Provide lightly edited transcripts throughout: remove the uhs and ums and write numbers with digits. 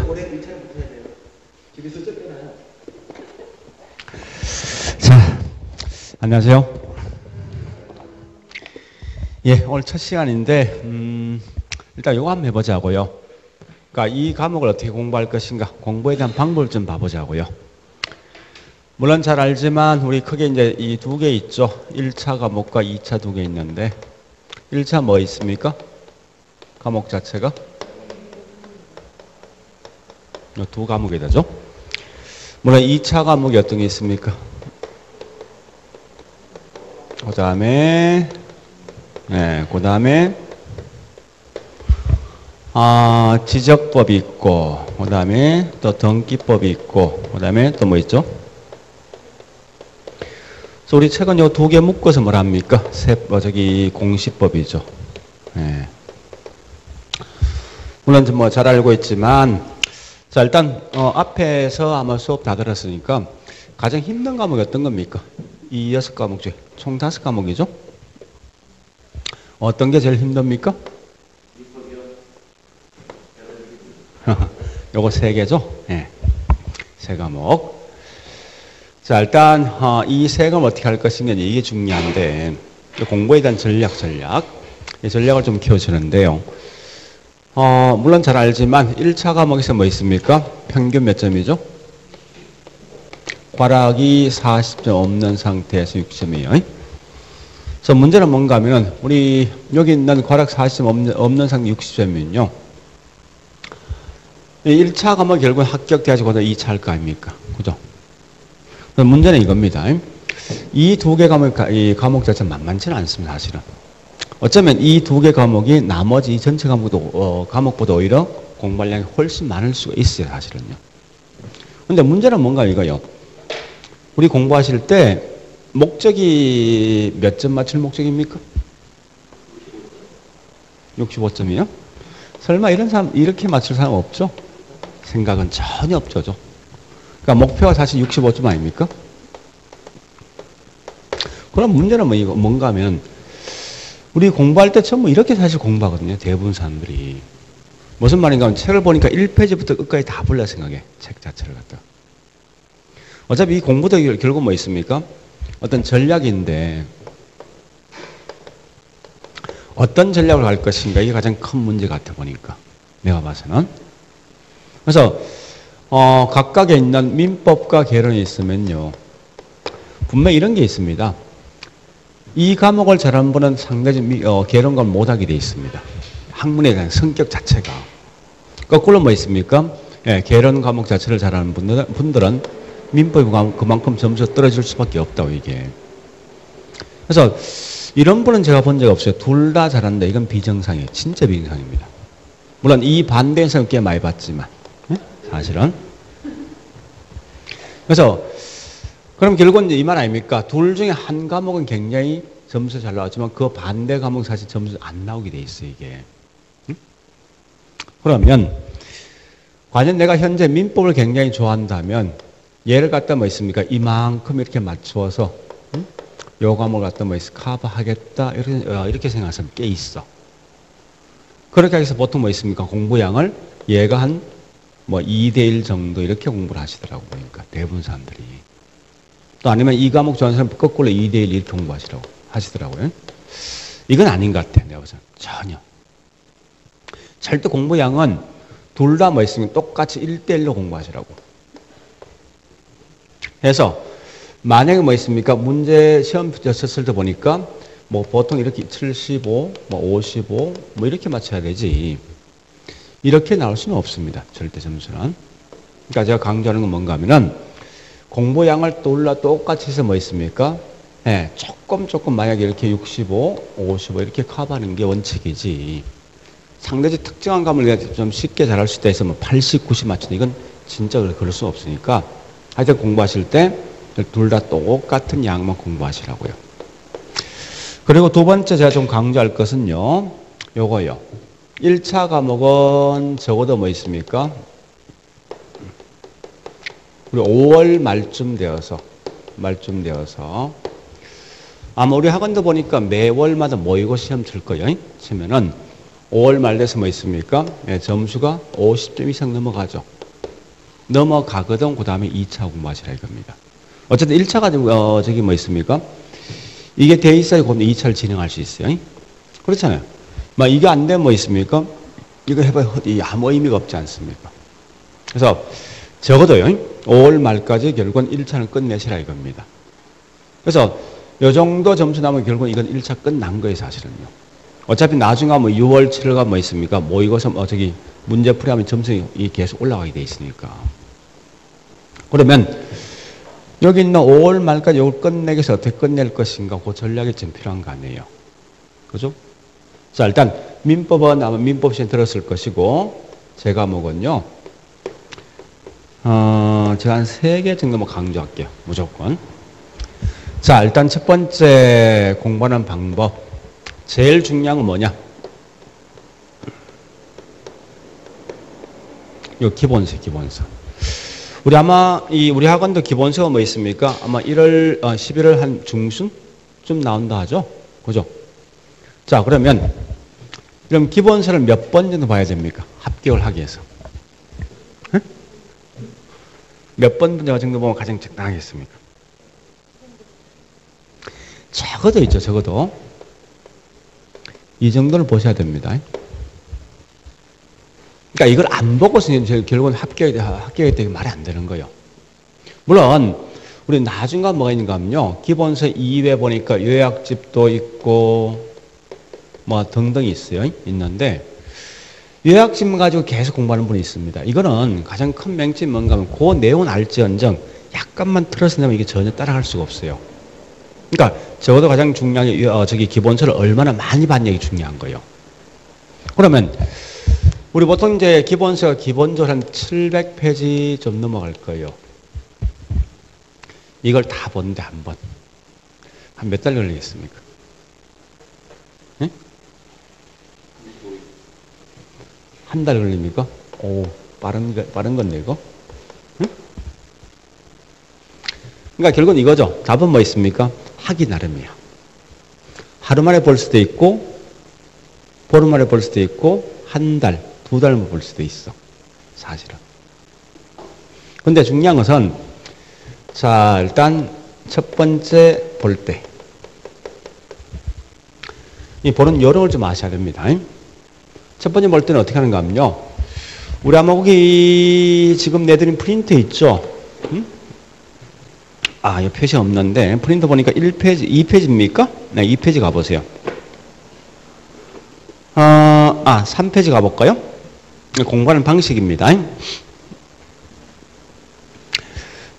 오래 위치를 못해야 돼요. 집에 수첩 빼놔요. 자, 안녕하세요. 예, 오늘 첫 시간인데 일단 이거 한번 해보자고요. 그러니까 이 과목을 어떻게 공부할 것인가, 공부에 대한 방법을 좀 봐보자고요. 물론 잘 알지만 우리 크게 이제 이 두 개 있죠. 1차 과목과 2차 두 개 있는데 1차 뭐 있습니까? 과목 자체가 이 두 과목이 되죠. 물론 2차 과목이 어떤 게 있습니까? 그 다음에 지적법이 있고, 그 다음에 또 등기법이 있고, 그 다음에 또 뭐 있죠? 그래서 우리 최근 요 두 개 묶어서 뭘 합니까? 공시법이죠. 예. 물론 뭐 잘 알고 있지만, 자, 일단, 앞에서 아마 수업 다 들었으니까, 가장 힘든 과목이 어떤 겁니까? 이 6과목 중에. 총 5과목이죠? 어떤 게 제일 힘듭니까? 요거 3개죠? 예. 3과목. 자, 일단, 이 3과목 어떻게 할 것인가, 이게 중요한데, 공부에 대한 전략. 이 전략을 좀 키워주는데요. 물론 잘 알지만, 1차 과목에서 뭐 있습니까? 평균 몇 점이죠? 괄학이 40점 없는 상태에서 60점이에요. 그래서 문제는 뭔가 하면, 우리 여기 있는 괄학 40점 없는 상태 60점이면요. 1차 과목 결국은 합격돼가지고 2차 할 거 아닙니까? 그죠? 문제는 이겁니다. 이 두 개 이 과목 자체는 만만치는 않습니다, 사실은. 어쩌면 이 두 개 과목이 나머지 이 전체 과목보다 오히려 공부량이 훨씬 많을 수가 있어요, 사실은요. 근데 문제는 뭔가 이거요. 우리 공부하실 때 목적이 몇 점 맞출 목적입니까? 65점이요? 설마 이런 사람, 이렇게 맞출 사람 없죠? 생각은 전혀 없죠. 그러니까 목표가 사실 65점 아닙니까? 그럼 문제는 뭔가 하면, 우리 공부할 때 전부 이렇게 사실 공부하거든요. 대부분 사람들이. 무슨 말인가 하면 책을 보니까 1페이지부터 끝까지 다 볼라 생각해. 책 자체를 갖다. 어차피 이 공부도 결국 뭐 있습니까? 어떤 전략인데, 어떤 전략을 할 것인가, 이게 가장 큰 문제 같아 보니까. 내가 봐서는. 그래서, 각각에 있는 민법과 개론이 있으면요. 분명히 이런 게 있습니다. 이 과목을 잘하는 분은 상대적으로 개론을 못하게 돼 있습니다. 학문에 대한 성격 자체가. 거꾸로 뭐 있습니까? 예, 개론 과목 자체를 잘하는 분들은 민법이 그만큼 점수가 떨어질 수밖에 없다고, 이게. 그래서 이런 분은 제가 본 적 없어요. 둘 다 잘한다. 이건 비정상이에요. 진짜 비정상입니다. 물론 이 반대 현상을 꽤 많이 봤지만, 사실은. 그래서, 그럼 결국은 이제 이 말 아닙니까? 둘 중에 한 과목은 굉장히 점수 잘 나왔지만 그 반대 과목은 사실 점수 안 나오게 돼 있어요, 이게. 그러면, 과연 내가 현재 민법을 굉장히 좋아한다면, 얘를 갖다 뭐 있습니까? 이만큼 이렇게 맞추어서, 요 과목을 갖다 뭐 있어? 커버하겠다. 이렇게 생각하는 사람 꽤 있어. 그렇게 해서 보통 뭐 있습니까? 공부량을 얘가 한 뭐 2대1 정도 이렇게 공부를 하시더라고, 보니까. 대부분 사람들이. 또 아니면 이 과목 좋아하는 사람 거꾸로 2대1 이렇게 하시더라고요. 이건 아닌 것 같아, 내가 보기에는. 전혀. 절대 공부량은 둘 다 뭐 있으면 똑같이 1대1로 공부하시라고. 해서, 만약에 뭐 있습니까? 문제 시험 쳤을 때 보니까 뭐 보통 이렇게 75, 뭐 55, 뭐 이렇게 맞춰야 되지. 이렇게 나올 수는 없습니다. 절대 점수는. 그러니까 제가 강조하는 건 뭔가 하면은 공부량을 똑같이 해서 뭐 있습니까? 예, 조금 만약에 이렇게 65, 55 이렇게 커버하는 게 원칙이지. 상대적 특정한 과목을 좀 쉽게 잘할 수 있다 해서 뭐 80, 90 맞추는 이건 진짜 그럴 수 없으니까 하여튼 공부하실 때 둘 다 똑같은 양만 공부하시라고요. 그리고 두 번째 제가 좀 강조할 것은요. 요거요. 1차 과목은 적어도 뭐 있습니까? 우리 5월 말쯤 되어서 아마 우리 학원도 보니까 매월마다 모의고 시험 칠 거예요. 치면은 5월 말 돼서 뭐 있습니까? 예, 점수가 50점 이상 넘어가죠. 넘어가거든 그 다음에 2차 공부하시라 이겁니다. 어쨌든 1차가 저기 뭐 있습니까? 이게 돼 있어야 그럼 2차를 진행할 수 있어요. 그렇잖아요. 막 이게 안 되면 뭐 있습니까? 이거 해봐야 아무 의미가 없지 않습니까? 그래서 적어도요, 5월 말까지 결국은 1차는 끝내시라 이겁니다. 그래서 요 정도 점수 나면 결국은 이건 1차 끝난 거예요, 사실은요. 어차피 나중에 뭐 6월, 7월가 뭐 있습니까? 모의고사, 저기 문제 풀이하면 점수가 계속 올라가게 돼 있으니까. 그러면 여기 있는 5월 말까지 이걸 끝내기 위해서 어떻게 끝낼 것인가, 그 전략이 좀 필요한 거 아니에요. 그죠? 자, 일단 민법은 아마 민법 시간에 들었을 것이고, 제 과목은요, 제가 한 3개 정도만 강조할게요. 무조건. 자, 일단 첫 번째 공부하는 방법. 제일 중요한 건 뭐냐? 요 기본서, 기본서. 우리 아마 우리 학원도 기본서가 뭐 있습니까? 아마 11월 한 중순쯤 나온다 하죠? 그죠? 자, 그럼 기본서를 몇 번 정도 봐야 됩니까? 합격을 하기 위해서. 응? 몇 번 정도 보면 가장 적당하겠습니까? 적어도 있죠, 적어도. 이 정도는 보셔야 됩니다. 그러니까 이걸 안 보고서 결국은 합격이 되게 말이 안 되는 거예요. 물론, 우리 나중에 뭐가 있는가 하면요. 기본서 이외에 보니까 요약집도 있고, 뭐 등등 있어요. 있는데, 요약집 가지고 계속 공부하는 분이 있습니다. 이거는 가장 큰 맹점이 뭔가 하면 그 내용은 알지언정 약간만 틀어서 내면 이게 전혀 따라갈 수가 없어요. 그러니까 적어도 가장 중요한 게 기본서를 얼마나 많이 봤냐 게 중요한 거예요. 그러면 우리 보통 이제 기본서가 기본적으로 한 700페이지 좀 넘어갈 거예요. 이걸 다 보는데 한 번. 한 몇 달 걸리겠습니까? 네? 한 달 걸립니까? 오, 빠른 건데 이거? 응? 그러니까 결국은 이거죠. 답은 뭐 있습니까? 하기 나름이야. 하루 만에 볼 수도 있고, 보름 만에 볼 수도 있고, 한 달, 2달만 볼 수도 있어. 사실은. 근데 중요한 것은, 자, 일단 첫 번째 볼 때. 이 보는 요령을 좀 아셔야 됩니다. 첫 번째 볼 때는 어떻게 하는가 하면요. 우리 아마 거기 지금 내드린 프린트 있죠? 아, 이 표시 없는데 프린트 보니까 1페이지, 2페이지입니까? 네, 2페이지 가보세요. 3페이지 가볼까요? 공부하는 방식입니다.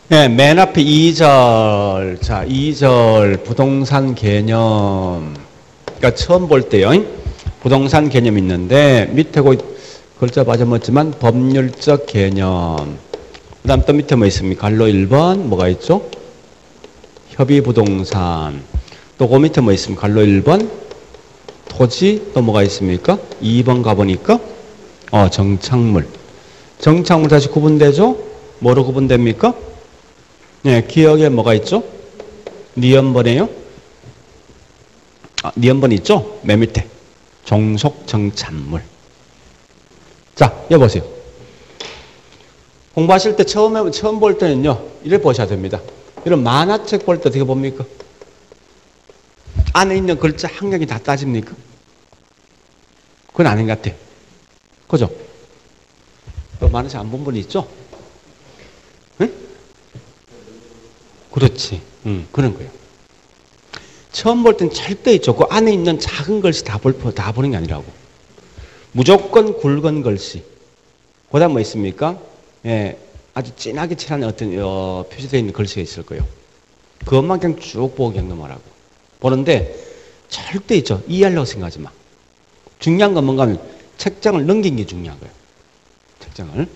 네, 맨 앞에 2절. 자, 2절 부동산 개념. 그러니까 처음 볼 때요. 부동산 개념이 있는데 밑에 글자 빠져먹었지만 법률적 개념. 그 다음 또 밑에 뭐 있습니까? 갈로 1번 뭐가 있죠? 협의부동산. 또 그 밑에 뭐 있습니까? 갈로 1번 토지. 또 뭐가 있습니까? 2번 가보니까 정착물. 정착물 다시 구분되죠? 뭐로 구분됩니까? 네, 기억에 뭐가 있죠? 니은번이에요? 니은번 있죠? 맨 밑에. 종속 정착물. 자, 여보세요. 공부하실 때 처음 볼 때는요, 이렇게 보셔야 됩니다. 이런 만화책 볼 때 어떻게 봅니까? 안에 있는 글자 한경이 다 따집니까? 그건 아닌 것 같아. 그죠? 또 만화책 안 본 분 있죠? 응? 그렇지. 그런 거예요. 처음 볼 땐 절대 있죠. 그 안에 있는 작은 글씨 다 보는 게 아니라고. 무조건 굵은 글씨. 그 다음 뭐 있습니까? 예, 아주 진하게 칠한 어떤 표시되어 있는 글씨가 있을 거예요. 그것만 그냥 쭉 보고 그냥 넘어가라고. 보는데 절대 있죠. 이해하려고 생각하지 마. 중요한 건 뭔가 하면 책장을 넘긴 게 중요한 거예요. 책장을.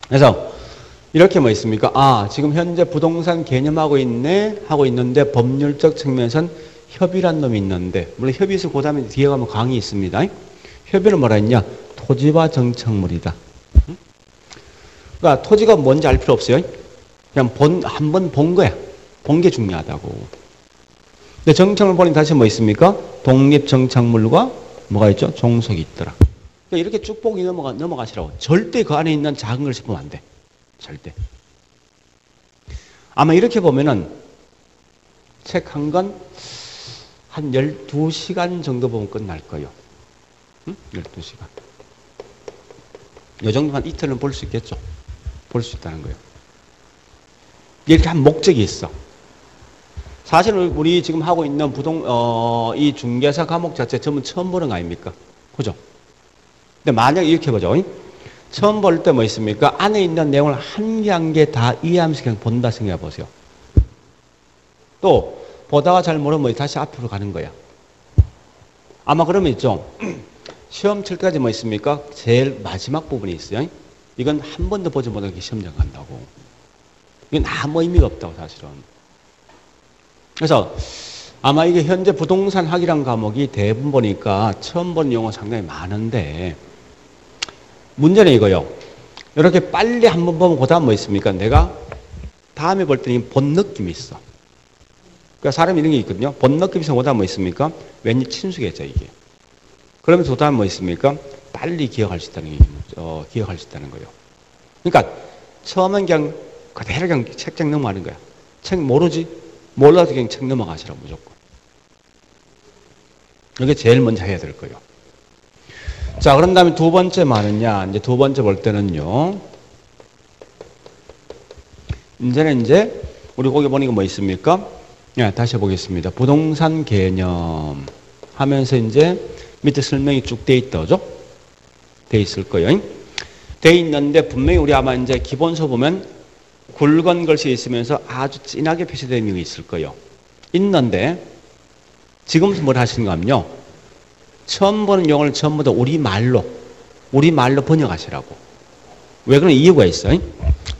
그래서 이렇게 뭐 있습니까? 지금 현재 부동산 개념하고 있는데 법률적 측면에선 협의란 놈이 있는데, 물론 협의에서 그 다음에 뒤에 가면 강의 있습니다. 협의는 뭐라 했냐? 토지와 정착물이다. 그러니까 토지가 뭔지 알 필요 없어요. 그냥 한 번 본 거야. 본 게 중요하다고. 근데 정착물 보니 다시 뭐 있습니까? 독립 정착물과 뭐가 있죠? 종속이 있더라. 그러니까 이렇게 쭉 보고 넘어가시라고. 절대 그 안에 있는 작은 걸 짚으면 안 돼. 절대. 아마 이렇게 보면은 책 한 권 한 12시간 정도 보면 끝날 거예요. 응? 12시간. 이 정도만 이틀은 볼 수 있겠죠. 볼 수 있다는 거예요. 이렇게 한 목적이 있어. 사실 우리 지금 하고 있는 이 중개사 과목 자체 전부 처음 보는 거 아닙니까? 그죠? 근데 만약 이렇게 보죠. 처음 볼 때 뭐 있습니까? 안에 있는 내용을 한 개 한 개 다 이해하면서 그냥 본다 생각해 보세요. 또 보다가 잘 모르면 다시 앞으로 가는 거야. 아마 그러면 있죠. 시험 칠 때까지 뭐 있습니까? 제일 마지막 부분이 있어요. 이건 한 번도 보지 못하게 시험장 간다고. 이건 아무 의미가 없다고 사실은. 그래서 아마 이게 현재 부동산 학이란 과목이 대부분 보니까 처음 본 용어 상당히 많은데 문제는 이거요. 이렇게 빨리 한번 보면 그 다음 뭐 있습니까? 내가 다음에 볼 때는 본 느낌이 있어. 그러니까 사람이 이런 게 있거든요. 본 느낌이 있어 그 다음 뭐 있습니까? 왠지 친숙해져 이게. 그러면서 그 다음 뭐 있습니까? 빨리 기억할 수 있다는 기억할 수 있다는 거예요. 그러니까 처음엔 그냥 그대로 그냥 책장 넘어가는 거야. 책 모르지? 몰라도 그냥 책 넘어가시라고 무조건. 이게 제일 먼저 해야 될 거예요. 자, 그런 다음에 두 번째 뭐하느냐. 이제 두 번째 볼 때는요. 이제 우리 거기 보니까 뭐 있습니까? 네, 다시 보겠습니다. 부동산 개념 하면서 이제 밑에 설명이 쭉 돼 있다죠? 돼 있을 거예요. 돼 있는데 분명히 우리 아마 이제 기본서 보면 굵은 글씨 있으면서 아주 진하게 표시되어 있는 게 있을 거예요. 있는데 지금부터 뭘 하시는가 하면요. 처음 보는 용어를 전부 다 우리말로 번역하시라고. 왜 그런 이유가 있어요.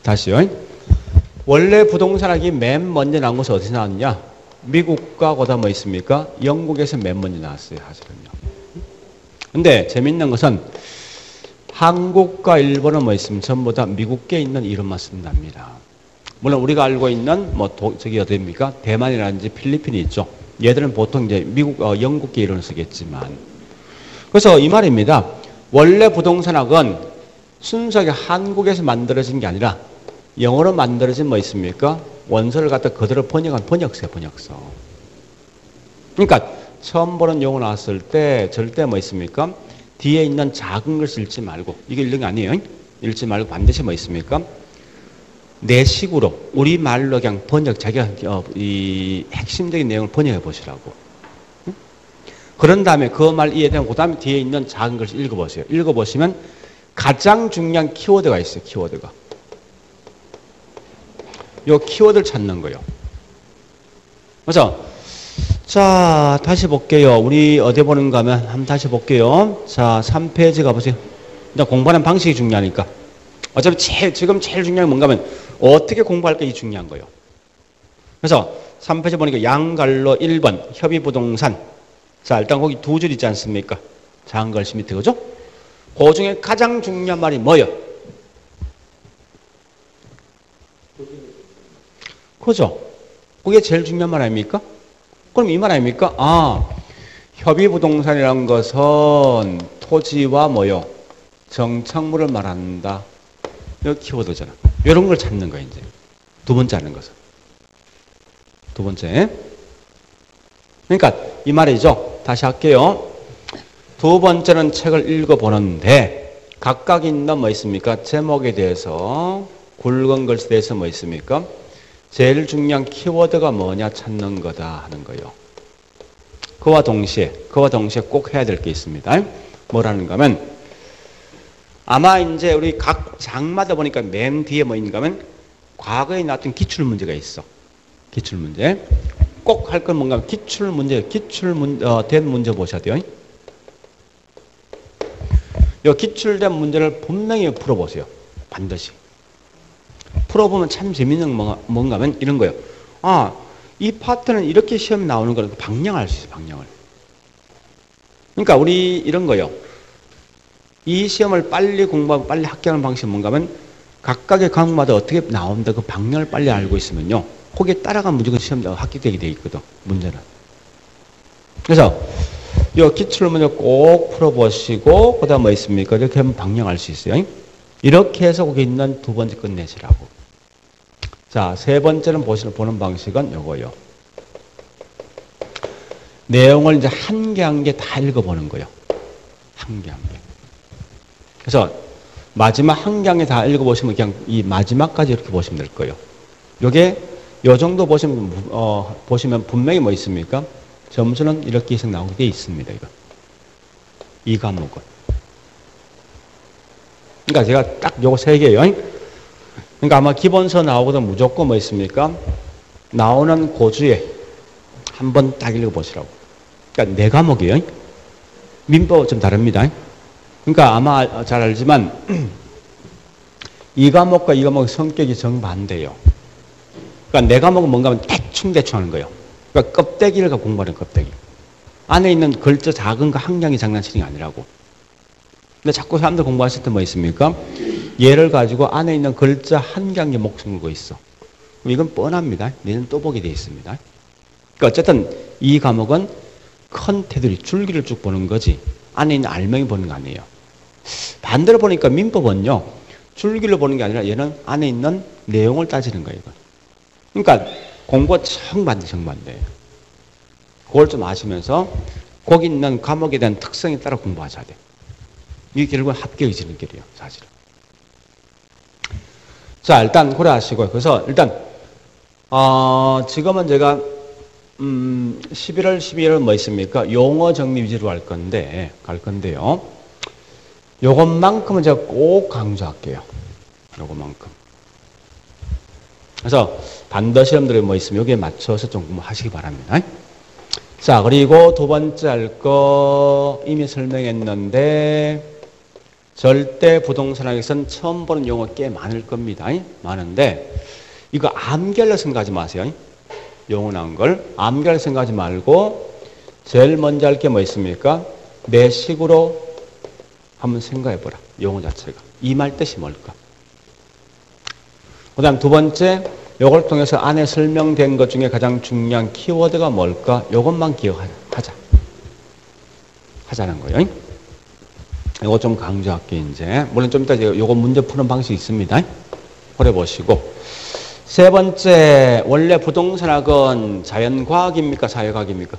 다시요. 원래 부동산학이 맨 먼저 나온 것은 어디서 나왔냐? 미국과 거다 뭐 있습니까? 영국에서 맨 먼저 나왔어요. 사실은요. 근데 재밌는 것은 한국과 일본은 뭐 있으면 전부 다 미국계에 있는 이름만 쓴답니다. 물론 우리가 알고 있는 저기 어디입니까? 대만이라든지 필리핀이 있죠. 얘들은 보통 이제 영국계 이름을 쓰겠지만. 그래서 이 말입니다. 원래 부동산학은 순수하게 한국에서 만들어진 게 아니라 영어로 만들어진 뭐 있습니까? 원서를 갖다 그대로 번역한 번역서예요, 번역서. 그러니까 처음 보는 용어 나왔을 때 절대 뭐 있습니까? 뒤에 있는 작은 글씨 읽지 말고, 이게 읽는 게 아니에요. 읽지 말고 반드시 뭐 있습니까? 내 식으로, 우리말로 그냥 자기가 이 핵심적인 내용을 번역해 보시라고. 그런 다음에 그 말 이해되면 그 다음에 뒤에 있는 작은 글씨 읽어보세요. 읽어보시면 가장 중요한 키워드가 있어요, 키워드가. 요 키워드를 찾는 거예요. 그래서 자, 다시 볼게요. 우리 어디 보는가 하면 한번 다시 볼게요. 자, 3페이지 가보세요. 일단 공부하는 방식이 중요하니까. 어차피 지금 제일 중요한 게 뭔가 하면 어떻게 공부할까 이 중요한 거예요. 그래서 3페이지 보니까 양갈로 1번 협의부동산. 자, 일단 거기 두 줄 있지 않습니까? 작은 글씨 밑에 그죠? 그 중에 가장 중요한 말이 뭐예요? 그죠? 그게 제일 중요한 말 아닙니까? 그럼 이 말 아닙니까? 아, 협의부동산이라는 것은 토지와 뭐요? 정착물을 말한다. 이거 키워드잖아. 이런 걸 찾는 거예요, 이제. 두 번째 하는 것은. 두 번째. 그러니까 이 말이죠. 다시 할게요. 두 번째는 책을 읽어보는데 각각 있는 뭐 있습니까? 제목에 대해서 굵은 글씨에 대해서 뭐 있습니까? 제일 중요한 키워드가 뭐냐 찾는 거다 하는 거예요. 그와 동시에 꼭 해야 될 게 있습니다. 뭐라는가 하면 아마 이제 우리 각 장마다 보니까 맨 뒤에 뭐 있는가 하면 과거에 나왔던 기출문제가 있어. 기출문제. 꼭 할 건 뭔가 하면 기출된 문제 보셔야 돼요. 이 기출된 문제를 분명히 풀어보세요. 반드시. 풀어보면 참 재밌는 뭔가 하면 이런 거예요. 아, 이 파트는 이렇게 시험 나오는 거는 방향을 알 수 있어요. 방향을. 그러니까 우리 이런 거예요. 이 시험을 빨리 공부하고 빨리 합격하는 방식은 뭔가 하면 각각의 과목마다 어떻게 나온다 그 방향을 빨리 알고 있으면요. 거기에 따라가면 무조건 시험 합격되게 돼 있거든. 문제는. 그래서 요 기출을 먼저 꼭 풀어보시고, 그 다음 뭐 있습니까? 이렇게 하면 방향할 수 있어요. 이렇게 해서 거기 있는 두 번째 끝내시라고. 자, 세 번째는 보는 방식은 요거요. 내용을 이제 한 개 한 개 다 읽어보는 거예요. 한 개 한 개. 그래서 마지막 한 개 한 개 다 읽어보시면 그냥 이 마지막까지 이렇게 보시면 될 거예요. 요게 요 정도 보시면 분명히 뭐 있습니까? 점수는 이렇게 이상 나오게 돼 있습니다. 이거. 이 과목은. 그러니까 제가 딱 요거 세 개예요. 그러니까 아마 기본서 나오거든 무조건 뭐 있습니까? 나오는 고주에 한번 딱 읽어보시라고. 그러니까 네 과목이에요. 민법 좀 다릅니다. 그러니까 아마 잘 알지만 이 과목과 이 과목의 성격이 정반대예요. 그러니까 네 과목은 뭔가 하면 대충 하는 거예요. 그러니까 껍데기를 갖고 공부하는 껍데기. 안에 있는 글자 작은 거 함량이 장난치는 게 아니라고. 근데 자꾸 사람들 공부하실 때 뭐 있습니까? 얘를 가지고 안에 있는 글자 한 개 한 개 목숨 걸고 있어. 이건 뻔합니다. 얘는 또 보게 돼 있습니다. 그러니까 어쨌든 이 과목은 큰 테두리, 줄기를 쭉 보는 거지 안에 있는 알맹이 보는 거 아니에요. 반대로 보니까 민법은요. 줄기를 보는 게 아니라 얘는 안에 있는 내용을 따지는 거예요. 그러니까 공부가 정반대예요. 그걸 좀 아시면서 거기 있는 과목에 대한 특성에 따라 공부하셔야 돼. 이게 결국은 합격이 지는 길이에요. 사실은. 자, 일단 고려하시고요. 그래서 일단 지금은 제가 11월, 12월은 뭐 있습니까? 용어 정리 위주로 갈 건데요. 요것만큼은 제가 꼭 강조할게요. 요것만큼. 그래서 반드 시험들이 뭐 있으면 여기에 맞춰서 좀 공부하시기 바랍니다. 자, 그리고 두 번째 할 거 이미 설명했는데 절대 부동산학에서는 처음 보는 용어 꽤 많을 겁니다. 많은데 이거 암결로 생각하지 마세요. 용어 나온 걸 암결로 생각하지 말고 제일 먼저 할 게 뭐 있습니까? 내 식으로 한번 생각해보라. 용어 자체가. 이 말 뜻이 뭘까? 그 다음 두 번째 요걸 통해서 안에 설명된 것 중에 가장 중요한 키워드가 뭘까? 요것만 하자는 거예요. 요거 좀 강조할게 이제. 물론 좀 이따 요거 문제 푸는 방식이 있습니다. 고려보시고. 세 번째, 원래 부동산학은 자연과학입니까? 사회과학입니까?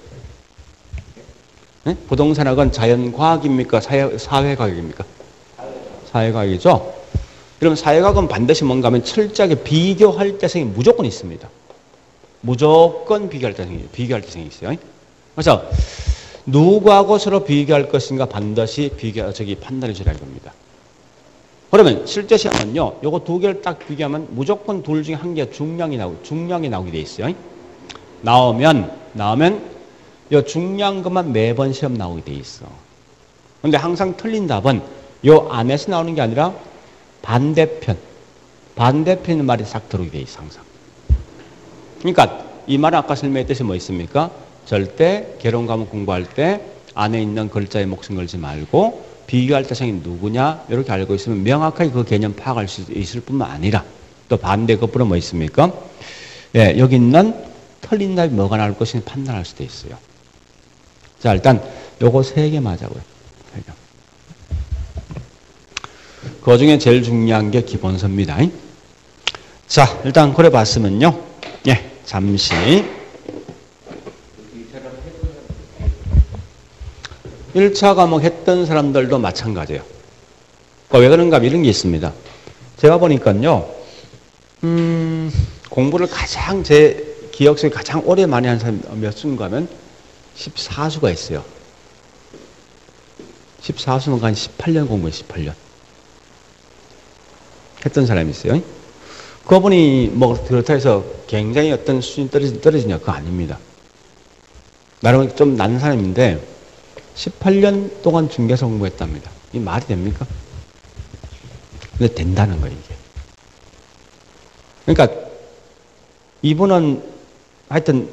네? 부동산학은 자연과학입니까? 사회과학입니까? 사회과학이죠? 그럼 사회과학은 반드시 뭔가 하면 철저하게 비교할 때성이 무조건 있습니다. 무조건 비교할 때성이 있어요. 그래서 누구하고 서로 비교할 것인가 반드시 판단해 줘야 할 겁니다. 그러면 실제 시험은요, 요거 두 개를 딱 비교하면 무조건 둘 중에 한 개가 중량이 나오게 돼 있어요. 나오면 요 중요한 것만 매번 시험 나오게 돼 있어. 근데 항상 틀린 답은 요 안에서 나오는 게 아니라 반대편 말이 싹 들어오게 돼 있어, 항상. 그러니까 이 말은 아까 설명했듯이 뭐 있습니까? 절대 개론 과목 공부할 때 안에 있는 글자에 목숨 걸지 말고 비교할 대상이 누구냐 이렇게 알고 있으면 명확하게 그 개념 파악할 수 있을 뿐만 아니라 또 반대 거꾸로 뭐 있습니까? 예, 여기 있는 틀린 답이 뭐가 나올 것인지 판단할 수도 있어요. 자, 일단 요거 세 개 맞아고요. 그 중에 제일 중요한 게 기본서입니다. 자, 일단 그래 봤으면요. 예, 잠시. 일 차 과목 했던 사람들도 마찬가지예요. 왜 그런가 이런 게 있습니다. 제가 보니까요. 공부를 가장 제 기억 속에 가장 오래 많이 한 사람이 몇 수인가 하면 14수가 있어요. 14수는 한 18년 공부해요. 18년. 했던 사람이 있어요. 그분이 뭐 그렇다 해서 굉장히 어떤 수준이 떨어지냐 그거 아닙니다. 나름 좀 낮은 사람인데 18년 동안 중개사 공부했답니다. 이 말이 됩니까? 근데 된다는 거예요, 이게. 그러니까 이분은 하여튼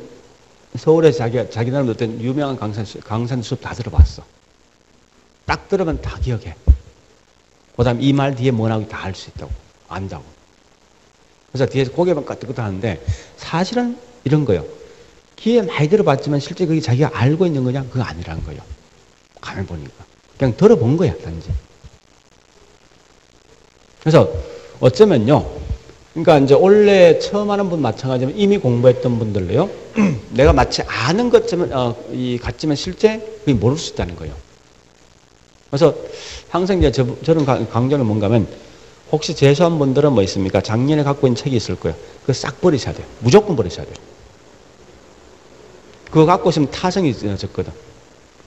서울에 자기 나름 어떤 유명한 강산 수업 다 들어봤어. 딱 들으면 다 기억해. 그 다음 이 말 뒤에 뭐 나오기 다 알 수 있다고. 안다고. 그래서 뒤에서 고개만 까뜩까뜩 하는데 사실은 이런 거예요. 귀에 많이 들어봤지만 실제 그게 자기가 알고 있는 거냐? 그거 아니라는 거예요. 가만 보니까. 그냥 들어본 거야, 단지. 그래서 어쩌면요. 그러니까 이제 원래 처음 하는 분 마찬가지면 이미 공부했던 분들로요. 내가 마치 아는 것쯤은, 같지만 실제 그게 모를 수 있다는 거예요. 그래서 항상 이제 저런 강좌는 뭔가 하면 혹시 재수한 분들은 뭐 있습니까? 작년에 갖고 있는 책이 있을 거예요. 그거 싹 버리셔야 돼요. 무조건 버리셔야 돼요. 그거 갖고 있으면 타성이 적거든.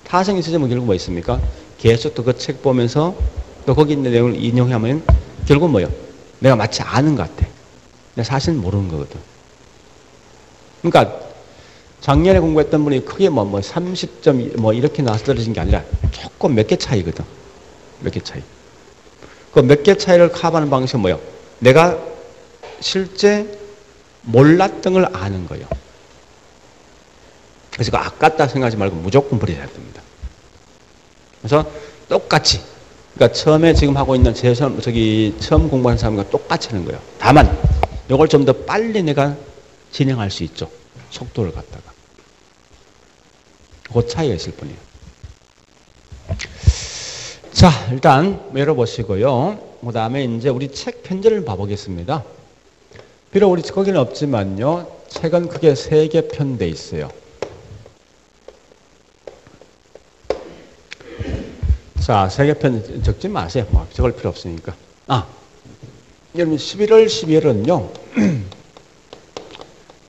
타성이 있으면 결국 뭐 있습니까? 계속 또 그 책 보면서 또 거기 있는 내용을 인용하면 결국 뭐요? 내가 마치 아는 것 같아. 근데 사실은 모르는 거거든. 그러니까 작년에 공부했던 분이 크게 뭐 30점 뭐 이렇게 나와서 떨어진 게 아니라 조금 몇 개 차이거든. 몇 개 차이. 그 몇 개 차이를 커버하는 방식은 뭐요? 내가 실제 몰랐던 걸 아는 거예요. 그래서 그 아깝다 생각하지 말고 무조건 버려야 됩니다. 그래서 똑같이, 그러니까 처음에 지금 하고 있는 처음 공부하는 사람과 똑같이 하는 거예요. 다만 이걸 좀 더 빨리 내가 진행할 수 있죠. 속도를 갖다가. 그 차이가 있을 뿐이에요. 자, 일단 열어보시고요. 그 다음에 이제 우리 책 편지를 봐보겠습니다. 비록 우리 거기는 없지만요. 책은 크게 3개 편돼 있어요. 자, 3개 편 적지 마세요. 뭐 적을 필요 없으니까. 여러분 11월, 12월은요.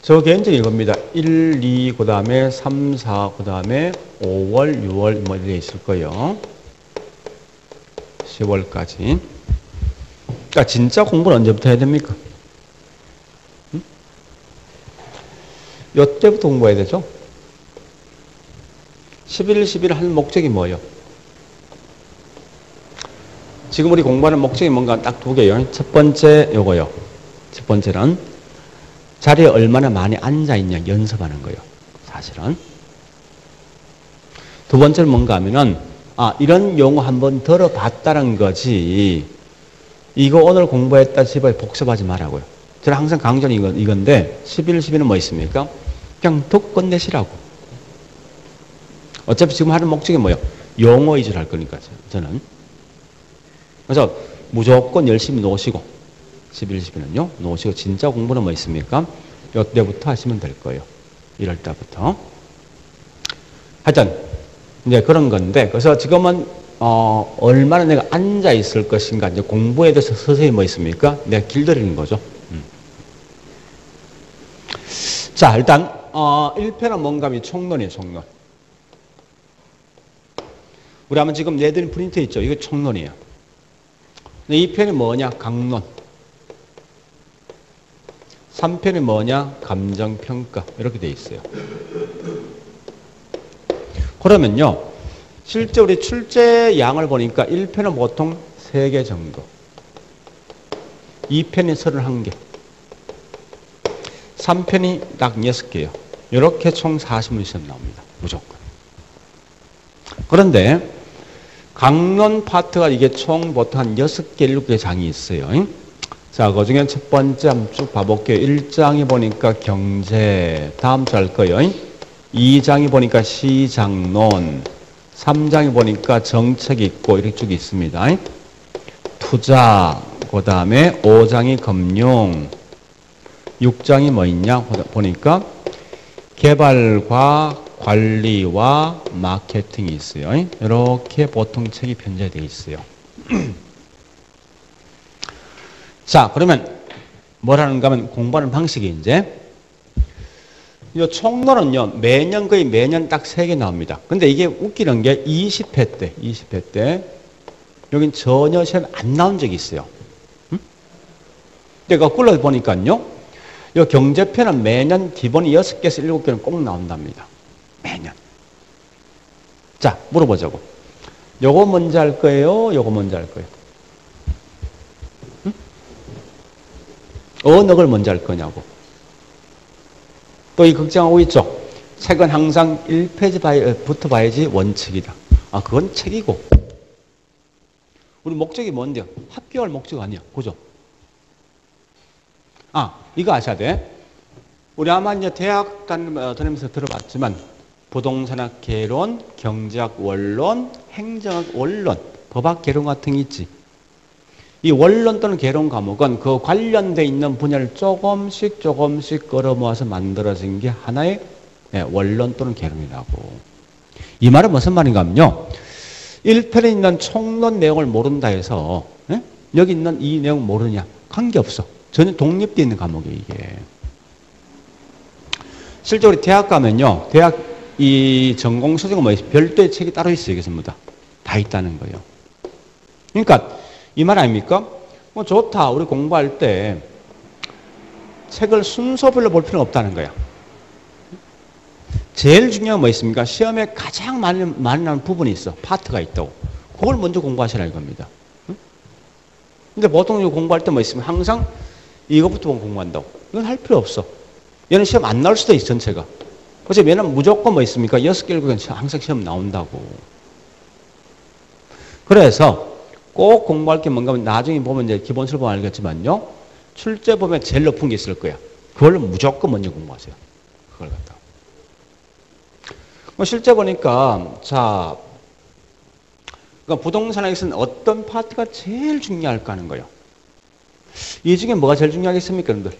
저게 이제 이겁니다. 1, 2, 그 다음에 3, 4, 그 다음에 5월, 6월 뭐 이렇게 있을 거예요. 10월까지. 그러니까 진짜 공부는 언제부터 해야 됩니까? 요때부터 공부해야 되죠. 11일, 11일 하는 목적이 뭐예요? 지금 우리 공부하는 목적이 뭔가 딱 2개요. 첫 번째 요거요. 첫 번째는 자리에 얼마나 많이 앉아있냐 연습하는 거예요. 사실은. 두 번째는 뭔가 하면은 이런 용어 한번 들어봤다는 거지. 이거 오늘 공부했다 집에 복습하지 말라고요. 저는 항상 강조는 이건데 11, 12는 뭐 있습니까? 그냥 듣고 끝내시라고. 어차피 지금 하는 목적이 뭐예요? 용어 위주로 할 거니까 저는. 그래서 무조건 열심히 놓으시고 11, 12는요. 놓으시고 진짜 공부는 뭐 있습니까? 이때부터 하시면 될 거예요. 1월 달부터. 하여튼 이제 그런 건데 그래서 지금은 얼마나 내가 앉아 있을 것인가 이제 공부에 대해서 서서히 뭐 있습니까? 내가 길들이는 거죠. 자, 일단 1편은 뭔가 하면 총론이에요. 총론. 우리 한번 지금 내드린 프린트 있죠? 이거 총론이에요. 2편이 뭐냐? 강론. 3편이 뭐냐? 감정평가. 이렇게 돼 있어요. 그러면요. 실제 우리 출제 양을 보니까 1편은 보통 3개 정도. 2편이 31개. 3편이 딱 6개요. 이렇게 총 40문 시험 나옵니다. 무조건. 그런데 강론 파트가 이게 총 보통 한 6개, 7개 장이 있어요. 자, 그 중에 첫 번째 한번 쭉 봐볼게요. 1장이 보니까 경제, 다음 주 할 거예요. 2장이 보니까 시장론, 3장이 보니까 정책 있고 이렇게 쭉 있습니다. 투자, 그 다음에 5장이 금융, 6장이 뭐 있냐 보니까 개발과 관리와 마케팅이 있어요. 이렇게 보통 책이 편제되어 있어요. 자, 그러면 뭐라는가 하면 공부하는 방식이 이제 이 총론은요, 거의 매년 딱 3개 나옵니다. 근데 이게 웃기는 게 20회 때, 여긴 전혀 시험 안 나온 적이 있어요. 근데 거꾸로 보니까요, 이 경제편은 매년 기본이 6개에서 7개는 꼭 나온답니다. 매년. 자, 물어보자고. 요거 먼저 할 거예요? 요거 먼저 할 거예요? 어느 걸 먼저 할 거냐고. 또 이 걱정하고 있죠. 책은 항상 1페이지부터 봐야지 원칙이다. 그건 책이고. 우리 목적이 뭔데요? 합격할 목적 아니야. 그죠? 이거 아셔야 돼. 우리 아마 이제 대학 다니면서 들어봤지만 부동산학 개론, 경제학 원론, 행정학 원론, 법학 개론 같은 게 있지. 이 원론 또는 개론 과목은 그 관련돼 있는 분야를 조금씩 끌어모아서 만들어진 게 하나의 원론 또는 개론이라고. 이 말은 무슨 말인가 하면요. 1편에 있는 총론 내용을 모른다 해서 여기 있는 이 내용 모르냐? 관계없어. 전혀 독립되어 있는 과목이에요, 이게. 실제 우리 대학 가면요. 대학 이 전공 소재가 뭐 별도의 책이 따로 있어요, 이게 전부 다. 다 있다는 거예요. 그러니까 이 말 아닙니까? 뭐 좋다. 우리 공부할 때 책을 순서별로 볼 필요는 없다는 거야. 제일 중요한 뭐 있습니까? 시험에 가장 많이 나는 부분이 있어. 파트가 있다고. 그걸 먼저 공부하시라 이겁니다. 근데 보통 이거 공부할 때 뭐 있으면 항상 이것부터 공부한다고. 이건 할 필요 없어. 얘는 시험 안 나올 수도 있어, 전체가. 그래서 얘는 무조건 뭐 있습니까? 6개, 7개 항상 시험 나온다고. 그래서 꼭 공부할 게 뭔가 하면 나중에 보면 이제 기본서를 보면 알겠지만요. 출제 보면 제일 높은 게 있을 거야. 그걸 무조건 먼저 공부하세요. 그걸 갖다가. 실제 보니까, 자, 그러니까 부동산에서는 어떤 파트가 제일 중요할까 하는 거예요. 이 중에 뭐가 제일 중요하겠습니까, 여러분들?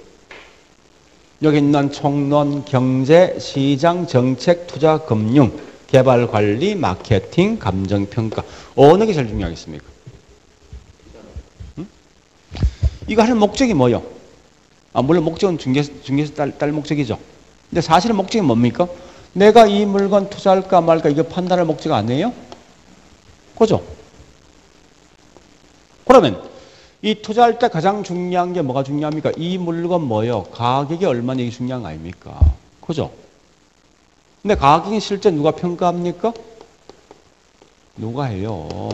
여기 있는 총론, 경제, 시장, 정책, 투자, 금융, 개발, 관리, 마케팅, 감정평가. 어느 게 제일 중요하겠습니까? 응? 이거 하는 목적이 뭐예요? 물론 목적은 중개에서 딸 목적이죠. 근데 사실은 목적이 뭡니까? 내가 이 물건 투자할까 말까 이게 판단할 목적 아니에요? 그죠? 그러면 이 투자할 때 가장 중요한 게 뭐가 중요합니까? 이 물건 뭐예요? 가격이 얼마나 이게 중요한 거 아닙니까? 그죠? 근데 가격이 실제 누가 평가합니까? 누가 해요?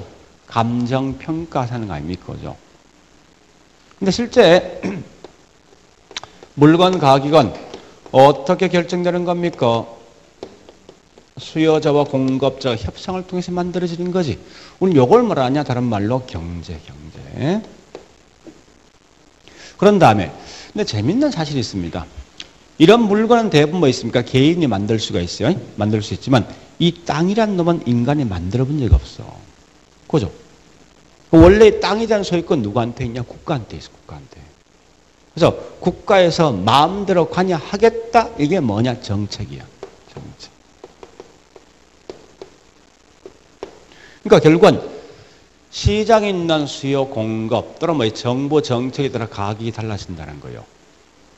감정평가 하는 거 아닙니까? 그죠? 근데 실제 물건 가격은 어떻게 결정되는 겁니까? 수요자와 공급자 협상을 통해서 만들어지는 거지. 우리 요걸 뭐라냐? 다른 말로 경제. 그런 다음에 근데 재밌는 사실이 있습니다. 이런 물건은 대부분 뭐 있습니까? 개인이 만들 수가 있어요. 만들 수 있지만 이 땅이란 놈은 인간이 만들어 본 적이 없어. 그죠? 원래 땅에 대한 소유권 누구한테 있냐? 국가한테 있어. 국가한테. 그래서 국가에서 마음대로 관여하겠다. 이게 뭐냐? 정책이야. 정책. 그러니까 결국은 시장에 있는 수요 공급 또는 뭐 정부 정책에 따라 가격이 달라진다는 거예요.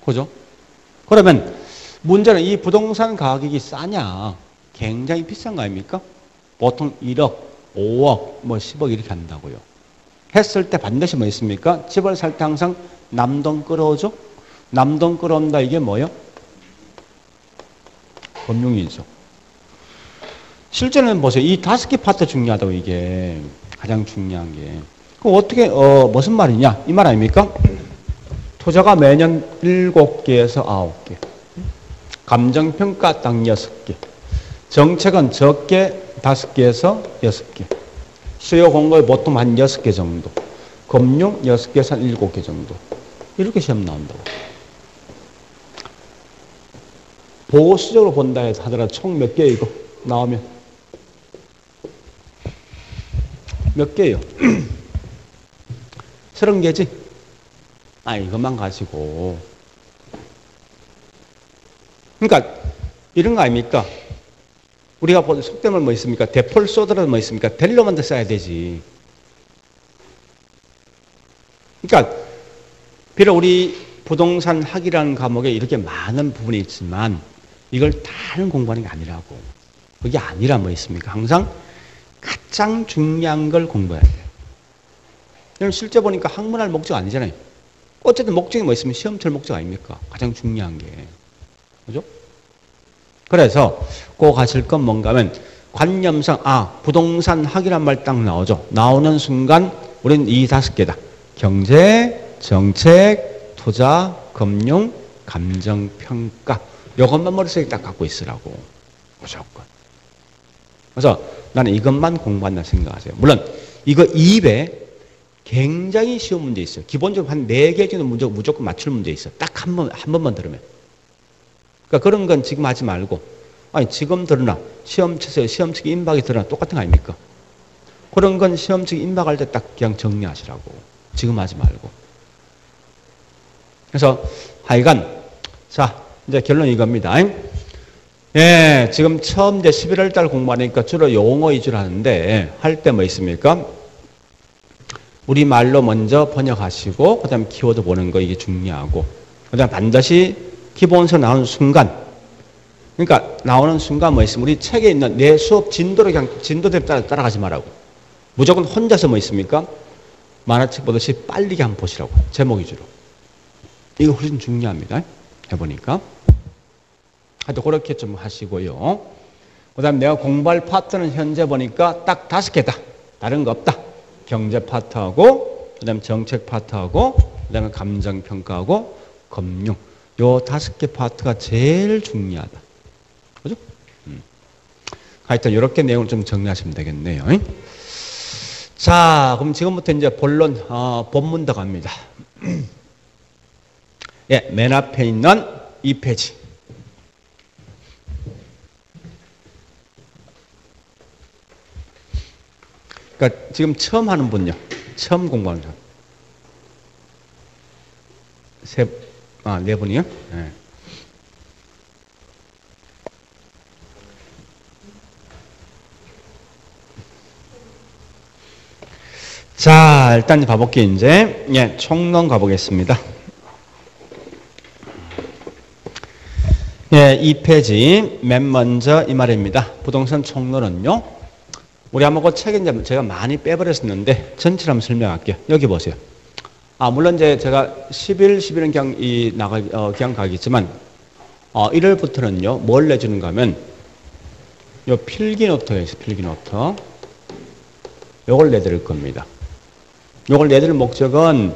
그죠? 그러면 문제는 이 부동산 가격이 싸냐? 굉장히 비싼 거 아닙니까? 보통 1억, 5억, 뭐 10억 이렇게 한다고요. 했을 때 반드시 뭐 있습니까? 집을 살 때 항상 남돈 끌어오죠? 남돈 끌어온다 이게 뭐예요? 금융이죠. 실제는 보세요. 이 5개 파트 중요하다고 이게. 가장 중요한 게. 그럼 어떻게, 무슨 말이냐? 이 말 아닙니까? 투자가 매년 7개에서 9개. 감정평가 딱 6개. 정책은 적게 5개에서 6개. 수요 공급이 보통 한 6개 정도. 금융 6개에서 한 7개 정도. 이렇게 시험 나온다고. 보수적으로 본다 하더라도 총 몇 개 이거 나오면? 몇 개예요? 30개지? 이것만 가지고. 그러니까 이런 거 아닙니까? 우리가 속되면 뭐 있습니까? 대폴 쏘더라도 뭐 있습니까? 델로만 더 써야 되지. 그러니까 비록 우리 부동산 학이라는 과목에 이렇게 많은 부분이 있지만 이걸 다는 공부하는 게 아니라고. 그게 아니라 뭐 있습니까? 항상 가장 중요한 걸 공부해야 돼요. 실제 보니까 학문할 목적 아니잖아요. 어쨌든 목적이 뭐 있으면 시험 칠 목적 아닙니까? 가장 중요한 게. 그죠? 그래서 꼭 하실 건 뭔가 하면 관념상 부동산 학이란 말 딱 나오죠. 나오는 순간 우리는 이 5개다. 경제, 정책, 투자, 금융, 감정평가. 이것만 머릿속에 딱 갖고 있으라고. 무조건. 그래서 나는 이것만 공부한다 생각하세요. 물론 이거 2배 굉장히 쉬운 문제 있어요. 기본적으로 한 4개 정도 무조건 맞출 문제 있어요. 딱 한 번만 들으면. 그러니까 그런 건 지금 하지 말고 아니, 지금 드러나. 시험 치세요. 시험 측 임박이 드러나. 똑같은 거 아닙니까? 그런 건 시험 측 임박할 때 딱 그냥 정리하시라고. 지금 하지 말고. 그래서 하여간, 자, 이제 결론 이겁니다. 예, 지금 처음 이제 11월 달 공부하니까 주로 용어 위주로 하는데, 할 때 뭐 있습니까? 우리말로 먼저 번역하시고, 그 다음에 키워드 보는 거 이게 중요하고, 그 다음에 반드시 기본서 나오는 순간, 그러니까 나오는 순간 뭐 있습니까? 우리 책에 있는 내 수업 진도로 그냥 진도대로 따라가지 말라고. 무조건 혼자서 뭐 있습니까? 만화책 보듯이 빨리 한번 보시라고. 제목 위주로. 이거 훨씬 중요합니다. 해보니까. 하여튼 그렇게 좀 하시고요. 그 다음에 내가 공부할 파트는 현재 보니까 딱 5개다. 다른 거 없다. 경제 파트하고, 그 다음에 정책 파트하고, 그 다음에 감정평가하고, 금융. 요 5개 파트가 제일 중요하다. 그죠? 하여튼 이렇게 내용을 좀 정리하시면 되겠네요. 자, 그럼 지금부터 이제 본론, 본문 들어갑니다. 예, 맨 앞에 있는 2페이지. 그러니까 지금 처음 하는 분요. 처음 공부하는 사람. 네 분이요? 네. 자, 일단 가볼게요, 이제. 예, 총론 가보겠습니다. 예, 2페이지. 맨 먼저 이 말입니다. 부동산 총론은요. 우리 한번 그 책에 이제 제가 많이 빼버렸었는데, 전체를 한번 설명할게요. 여기 보세요. 물론 이제 제가 11은 그냥 그냥 가겠지만, 1월부터는요, 뭘 내주는가 하면, 요 필기노트가 있어요, 필기노트. 요걸 내드릴 겁니다. 요걸 내드릴 목적은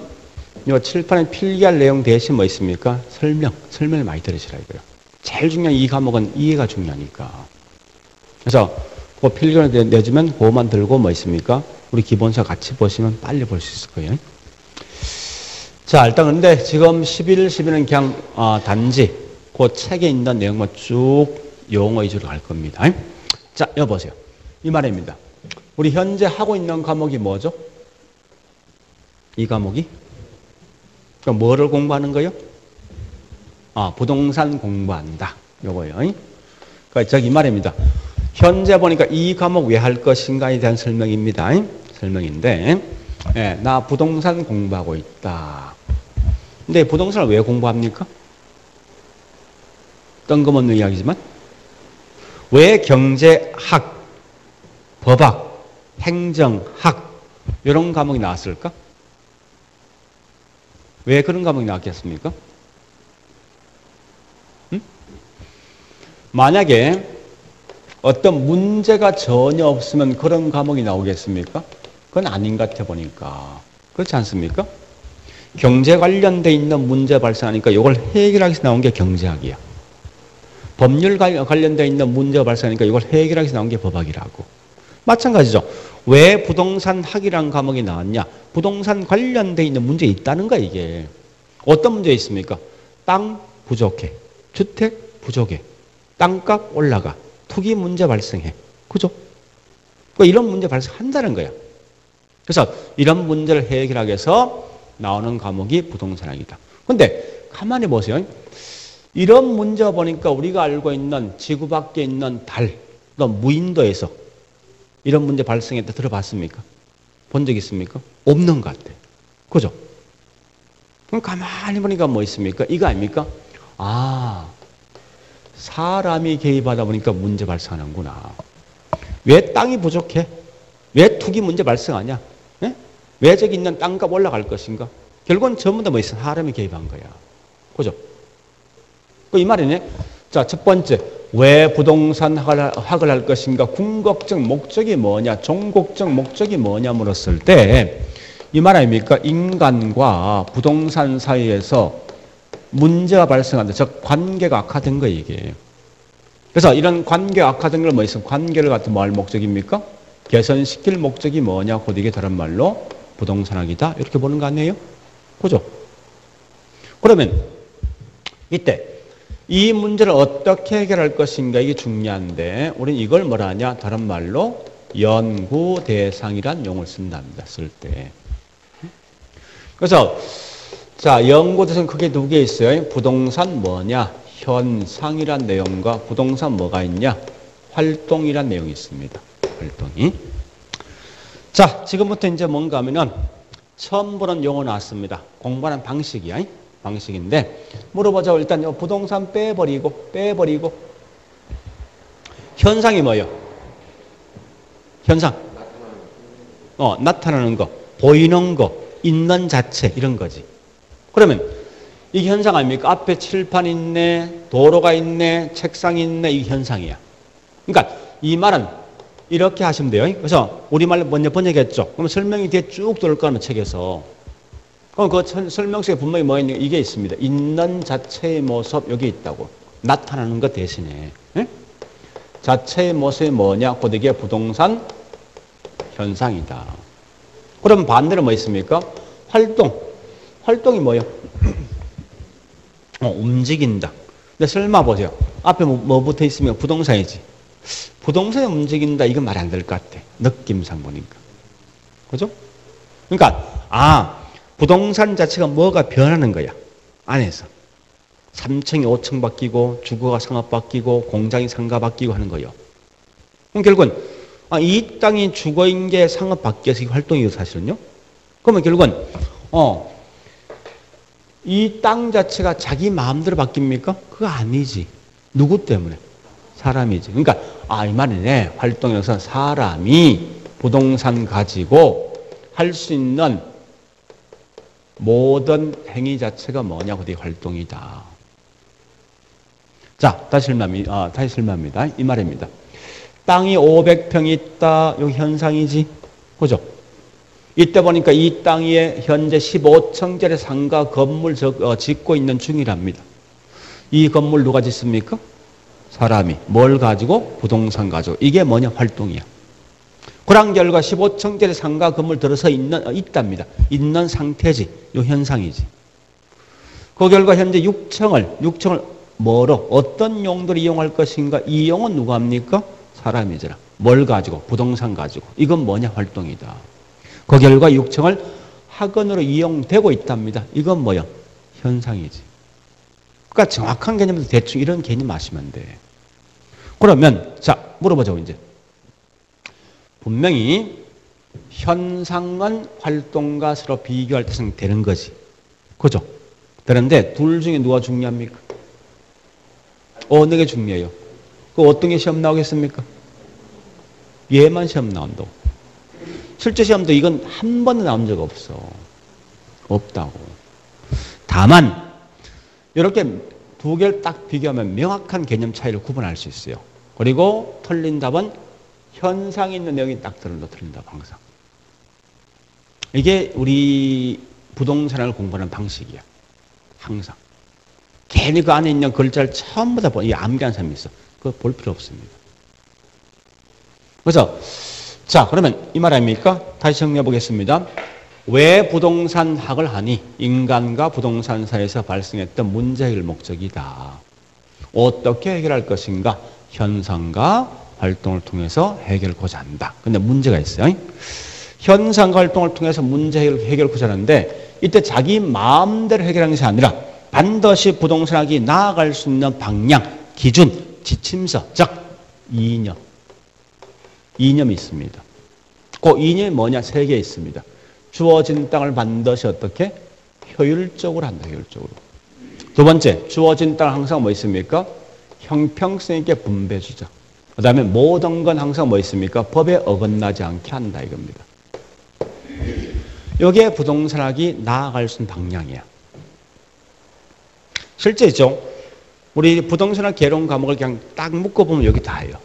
요 칠판에 필기할 내용 대신 뭐 있습니까? 설명을 많이 들으시라 이거예요. 제일 중요한 이 과목은 이해가 중요하니까. 그래서 그 필기를 내주면 그거만 들고 뭐 있습니까? 우리 기본서 같이 보시면 빨리 볼 수 있을 거예요. 자, 일단 근데 지금 11은 그냥 단지 그 책에 있는 내용만 쭉 용어 위주로 갈 겁니다. 자, 여기 보세요. 이 말입니다. 우리 현재 하고 있는 과목이 뭐죠? 이 과목이? 그럼 뭐를 공부하는 거요? 부동산 공부한다. 요거요. 그러니까 저기 이 말입니다. 현재 보니까 이 과목 왜 할 것인가에 대한 설명입니다. 설명인데, 예, 나 부동산 공부하고 있다. 근데 부동산을 왜 공부합니까? 뜬금없는 이야기지만, 왜 경제학, 법학, 행정학, 이런 과목이 나왔을까? 왜 그런 과목이 나왔겠습니까? 만약에 어떤 문제가 전혀 없으면 그런 과목이 나오겠습니까? 그건 아닌 것 같아 보니까. 그렇지 않습니까? 경제 관련돼 있는 문제 발생하니까 이걸 해결하기 위해서 나온 게 경제학이야. 법률 관련돼 있는 문제가 발생하니까 이걸 해결하기 위해서 나온 게 법학이라고. 마찬가지죠. 왜 부동산 학이라는 과목이 나왔냐? 부동산 관련돼 있는 문제 있다는 거야, 이게. 어떤 문제 있습니까? 땅 부족해. 주택 부족해. 땅값 올라가. 투기 문제 발생해. 그죠? 이런 문제 발생한다는 거야. 그래서 이런 문제를 해결하기 위해서 나오는 과목이 부동산학이다. 근데 가만히 보세요. 이런 문제가 보니까 우리가 알고 있는 지구 밖에 있는 달, 또 무인도에서 이런 문제 발생했다 들어봤습니까? 본 적 있습니까? 없는 것 같아. 그죠? 그럼 가만히 보니까 뭐 있습니까? 이거 아닙니까? 사람이 개입하다 보니까 문제 발생하는구나. 왜 땅이 부족해? 왜 투기 문제 발생하냐? 예? 왜 저기 있는 땅값 올라갈 것인가? 결국은 전부 다 뭐 있어? 사람이 개입한 거야. 그죠? 이 말이네. 자, 첫 번째. 왜 부동산 학을 할 것인가? 궁극적 목적이 뭐냐? 종국적 목적이 뭐냐? 물었을 때, 이 말 아닙니까? 인간과 부동산 사이에서 문제가 발생한다. 즉, 관계가 악화된 거예요, 이게. 그래서 이런 관계가 악화된 걸 뭐 있어? 관계를 갖다 뭐 할 목적입니까? 개선시킬 목적이 뭐냐? 곧 이게 다른 말로 부동산학이다. 이렇게 보는 거 아니에요? 그죠? 그러면, 이때, 이 문제를 어떻게 해결할 것인가 이게 중요한데 우리는 이걸 뭐라 하냐? 다른 말로 연구 대상이란 용어를 쓴답니다. 쓸 때. 그래서 자, 연구 대상 크게 두 개 있어요. 부동산 뭐냐? 현상이란 내용과 부동산 뭐가 있냐? 활동이란 내용이 있습니다. 활동이. 자, 지금부터 이제 뭔가 하면은 처음 보는 용어 나왔습니다. 공부하는 방식이야. 방식인데 물어보자. 일단 부동산 빼버리고 현상이 뭐예요? 현상. 나타나는 거, 보이는 거, 있는 자체 이런 거지. 그러면 이게 현상 아닙니까? 앞에 칠판 있네, 도로가 있네, 책상이 있네, 이게 현상이야. 그러니까 이 말은 이렇게 하시면 돼요. 그래서 우리말로 먼저 번역했죠. 그러면 설명이 뒤에 쭉 들어올 거는 책에서. 그럼 그 설명서에 분명히 뭐 있는 이게 있습니다. 있는 자체의 모습 여기 있다고. 나타나는 것 대신에. 네? 자체의 모습이 뭐냐? 곧 이게 부동산 현상이다. 그럼 반대로 뭐 있습니까? 활동. 활동이 뭐예요? 움직인다. 근데 설마 보세요. 앞에 뭐 붙어 있으면 부동산이지. 부동산이 움직인다. 이건 말 안 될 것 같아. 느낌상 보니까. 그죠? 그러니까, 부동산 자체가 뭐가 변하는 거야. 안에서. 3층이 5층 바뀌고, 주거가 상업 바뀌고, 공장이 상가 바뀌고 하는 거예요. 그럼 결국은, 이 땅이 주거인 게 상업 바뀌어서 활동이에요, 사실은요. 그러면 결국은, 이 땅 자체가 자기 마음대로 바뀝니까? 그거 아니지. 누구 때문에? 사람이지. 그러니까, 이 말이네. 활동에서 사람이 부동산 가지고 할 수 있는 모든 행위 자체가 뭐냐고, 그게 활동이다. 자, 다시 설명합니다. 이 말입니다. 땅이 500평이 있다. 여기 현상이지. 그죠? 이때 보니까 이 땅 위에 현재 15층짜리 상가 건물 짓고 있는 중이랍니다. 이 건물 누가 짓습니까? 사람이. 뭘 가지고? 부동산 가지고. 이게 뭐냐? 활동이야. 그런 결과 15층짜리 상가 건물 들어서 있답니다. 있는 상태지. 이 현상이지. 그 결과 현재 6층을 뭐로? 어떤 용도로 이용할 것인가? 이 용은 누가 합니까? 사람이잖아. 뭘 가지고? 부동산 가지고. 이건 뭐냐? 활동이다. 그 결과 6층을 학원으로 이용되고 있답니다. 이건 뭐야? 현상이지. 그러니까 정확한 개념도 대충 이런 개념 아시면 돼. 그러면 자 물어보자고 이제. 분명히 현상은 활동과 서로 비교할 때 되는 거지. 그죠? 되는데 둘 중에 누가 중요합니까? 어느 게 중요해요? 그 어떤 게 시험 나오겠습니까? 얘만 시험 나온다고. 실제 시험도 이건 한 번도 나온 적 없어. 없다고. 다만 이렇게 두 개를 딱 비교하면 명확한 개념 차이를 구분할 수 있어요. 그리고 틀린 답은 현상이 있는 내용이 딱 틀린 답 항상. 이게 우리 부동산을 공부하는 방식이야. 항상. 괜히 그 안에 있는 글자를 처음부 다 암기한 사람이 있어. 그거 볼 필요 없습니다. 그래서 자, 그러면 이 말 아닙니까? 다시 정리해 보겠습니다. 왜 부동산학을 하니? 인간과 부동산 사이에서 발생했던 문제 해결 목적이다. 어떻게 해결할 것인가? 현상과 활동을 통해서 해결하고자 한다. 근데 문제가 있어요. 현상과 활동을 통해서 문제 해결하고자 하는데 이때 자기 마음대로 해결하는 것이 아니라 반드시 부동산학이 나아갈 수 있는 방향, 기준, 지침서, 즉 이념이 있습니다. 그 이념이 뭐냐? 세 개 있습니다. 주어진 땅을 반드시 어떻게? 효율적으로 한다. 효율적으로. 두 번째, 주어진 땅을 항상 뭐 있습니까? 형평성 있게 분배해주자. 그 다음에 모든 건 항상 뭐 있습니까? 법에 어긋나지 않게 한다 이겁니다. 이게 부동산학이 나아갈 수 있는 방향이야. 실제죠. 우리 부동산학 개론 과목을 그냥 딱 묶어보면 여기 다예요.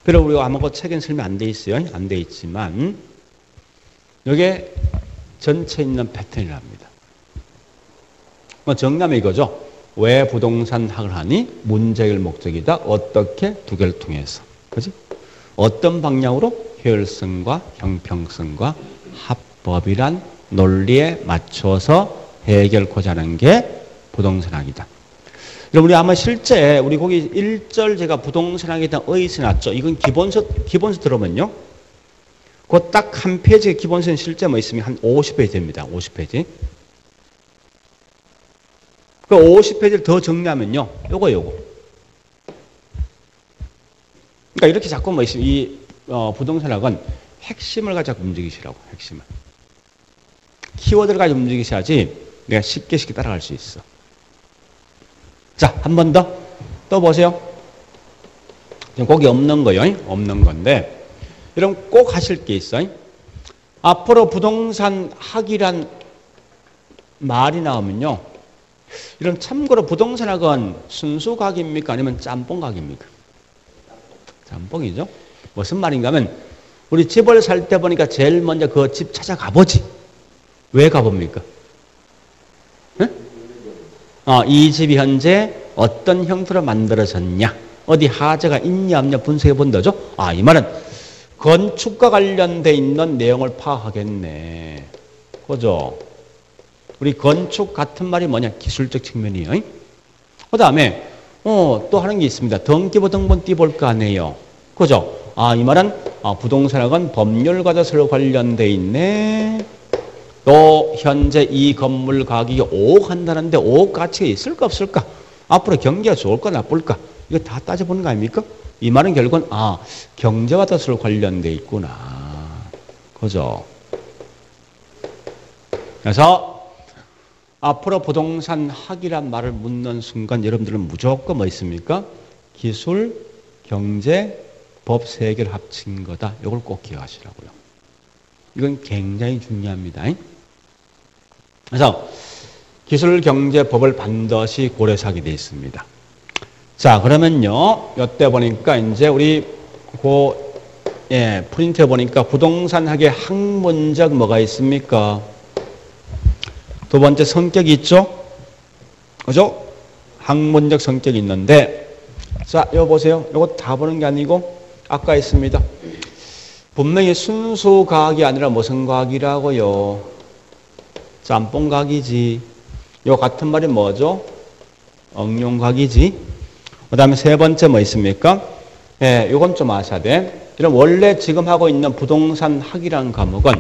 그리고 우리가 아무것도 책엔 설명 안 돼 있어요. 안 돼 있지만 이게 전체 있는 패턴이랍니다. 정답은 이거죠. 왜 부동산학을 하니? 문제 해결 목적이다. 어떻게? 두 개를 통해서. 그지? 어떤 방향으로? 효율성과 형평성과 합법이란 논리에 맞춰서 해결하고자 하는 게 부동산학이다. 그럼 우리 아마 실제 우리 거기 1절 제가 부동산학에 대한 어휘 써놨죠. 이건 기본서 들어오면요. 그 딱 한 페이지에 기본서는 실제 뭐 있으면 한 50페이지 됩니다. 50페이지. 그 50페이지를 더 정리하면요. 요거. 그러니까 이렇게 자꾸 뭐 있으면 이 부동산학은 핵심을 가지고 움직이시라고. 핵심을. 키워드를 가지고 움직이셔야지 내가 쉽게 따라갈 수 있어. 자, 한 번 더. 또 보세요. 지금 거기 없는 거요. 없는 건데. 여러분 꼭 하실 게 있어요. 앞으로 부동산 학이란 말이 나오면요. 이런 참고로 부동산학은 순수각입니까? 아니면 짬뽕각입니까? 짬뽕이죠. 무슨 말인가 하면 우리 집을 살 때 보니까 제일 먼저 그 집 찾아가 보지. 왜 가봅니까? 이 집이 현재 어떤 형태로 만들어졌냐, 어디 하자가 있냐 없냐 분석해 본다죠. 이 말은 건축과 관련돼 있는 내용을 파악하겠네. 그죠? 우리 건축 같은 말이 뭐냐? 기술적 측면이에요. 그 다음에 또 하는 게 있습니다. 등기부 등본 띄볼까 하네요. 그죠? 이 말은 부동산학은 법률과도 서로 관련돼 있네. 또 현재 이 건물 가격이 5억 한다는데 5억 가치가 있을까 없을까? 앞으로 경기가 좋을까 나쁠까? 이거 다 따져보는 거 아닙니까? 이 말은 결국은 경제와 더 서로 관련돼 있구나. 그죠? 그래서 앞으로 부동산 학이란 말을 묻는 순간 여러분들은 무조건 뭐 있습니까? 기술, 경제, 법 세 개를 합친 거다. 이걸 꼭 기억하시라고요. 이건 굉장히 중요합니다. 그래서 기술, 경제, 법을 반드시 고려해서 하게 되어 있습니다. 자, 그러면요. 이때 보니까 이제 우리 프린트에 보니까 부동산학의 학문적 뭐가 있습니까? 두 번째 성격이 있죠? 그죠? 학문적 성격이 있는데, 자, 이거 보세요. 이거 다 보는 게 아니고, 아까 있습니다. 분명히 순수 과학이 아니라 무슨 과학이라고요? 짬뽕 과학이지. 요 같은 말이 뭐죠? 응용 과학이지. 그 다음에 세 번째 뭐 있습니까? 요건 좀 아셔야 돼. 그럼 원래 지금 하고 있는 부동산 학이라는 과목은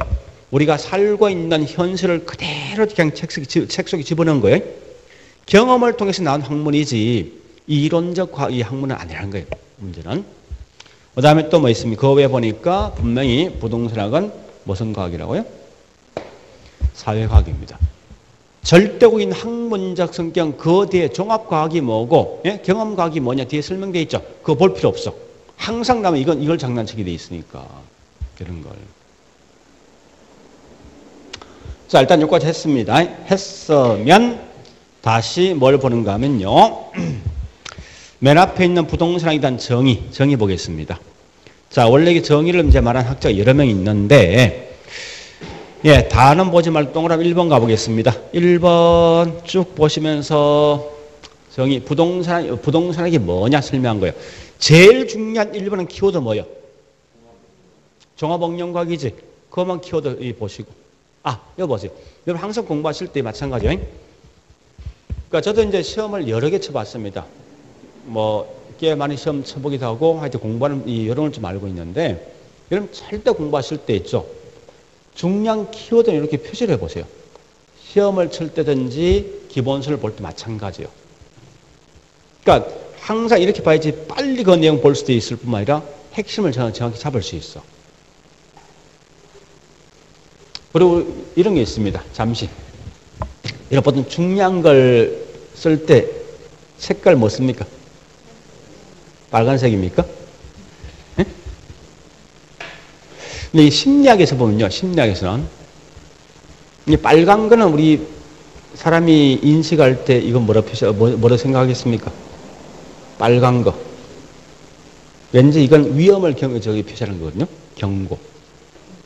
우리가 살고 있는 현실을 그대로 그냥 책 속에 집어넣은 거예요. 경험을 통해서 나온 학문이지 이론적 이 학문은 아니라는 거예요. 문제는. 그 다음에 또 뭐 있습니까? 그 외에 보니까 분명히 부동산학은 무슨 과학이라고요? 사회과학입니다. 절대적인 학문적 성격 그 뒤에 종합과학이 뭐고 경험과학이 뭐냐 뒤에 설명되어 있죠. 그거 볼 필요 없어. 항상 나면 이걸 장난치게 돼 있으니까 그런 걸. 자, 일단 여기까지 했습니다. 했으면 다시 뭘 보는가 하면요. 맨 앞에 있는 부동산학에 대한 정의 보겠습니다. 자, 원래 이 정의를 이제 말한 학자가 여러 명 있는데, 다는 보지 말고 동그라미 1번 가보겠습니다. 1번 쭉 보시면서 정의, 부동산학이 뭐냐 설명한 거예요. 제일 중요한 1번은 키워드 뭐예요? 종합응용과학이지. 그것만 키워드 보시고. 이거 보세요. 여러분 항상 공부하실 때 마찬가지예요. 그러니까 저도 이제 시험을 여러 개 쳐봤습니다. 꽤 많이 시험 쳐보기도 하고, 하여튼 공부하는 이 요령을 좀 알고 있는데, 여러분 절대 공부하실 때 있죠. 중요한 키워드는 이렇게 표시를 해보세요. 시험을 칠 때든지 기본서를 볼 때 마찬가지예요. 그러니까 항상 이렇게 봐야지 빨리 그 내용 볼 수도 있을 뿐만 아니라 핵심을 정확히 잡을 수 있어. 그리고 이런 게 있습니다. 잠시. 여러분 보통 중요한 걸 쓸 때 색깔 뭐 씁니까? 빨간색입니까? 네? 근데 이 심리학에서 보면요. 심리학에서는 이 빨간 거는 우리 사람이 인식할 때 이건 뭐라 생각하겠습니까? 빨간 거. 왠지 이건 위험을 표시하는 거거든요. 경고.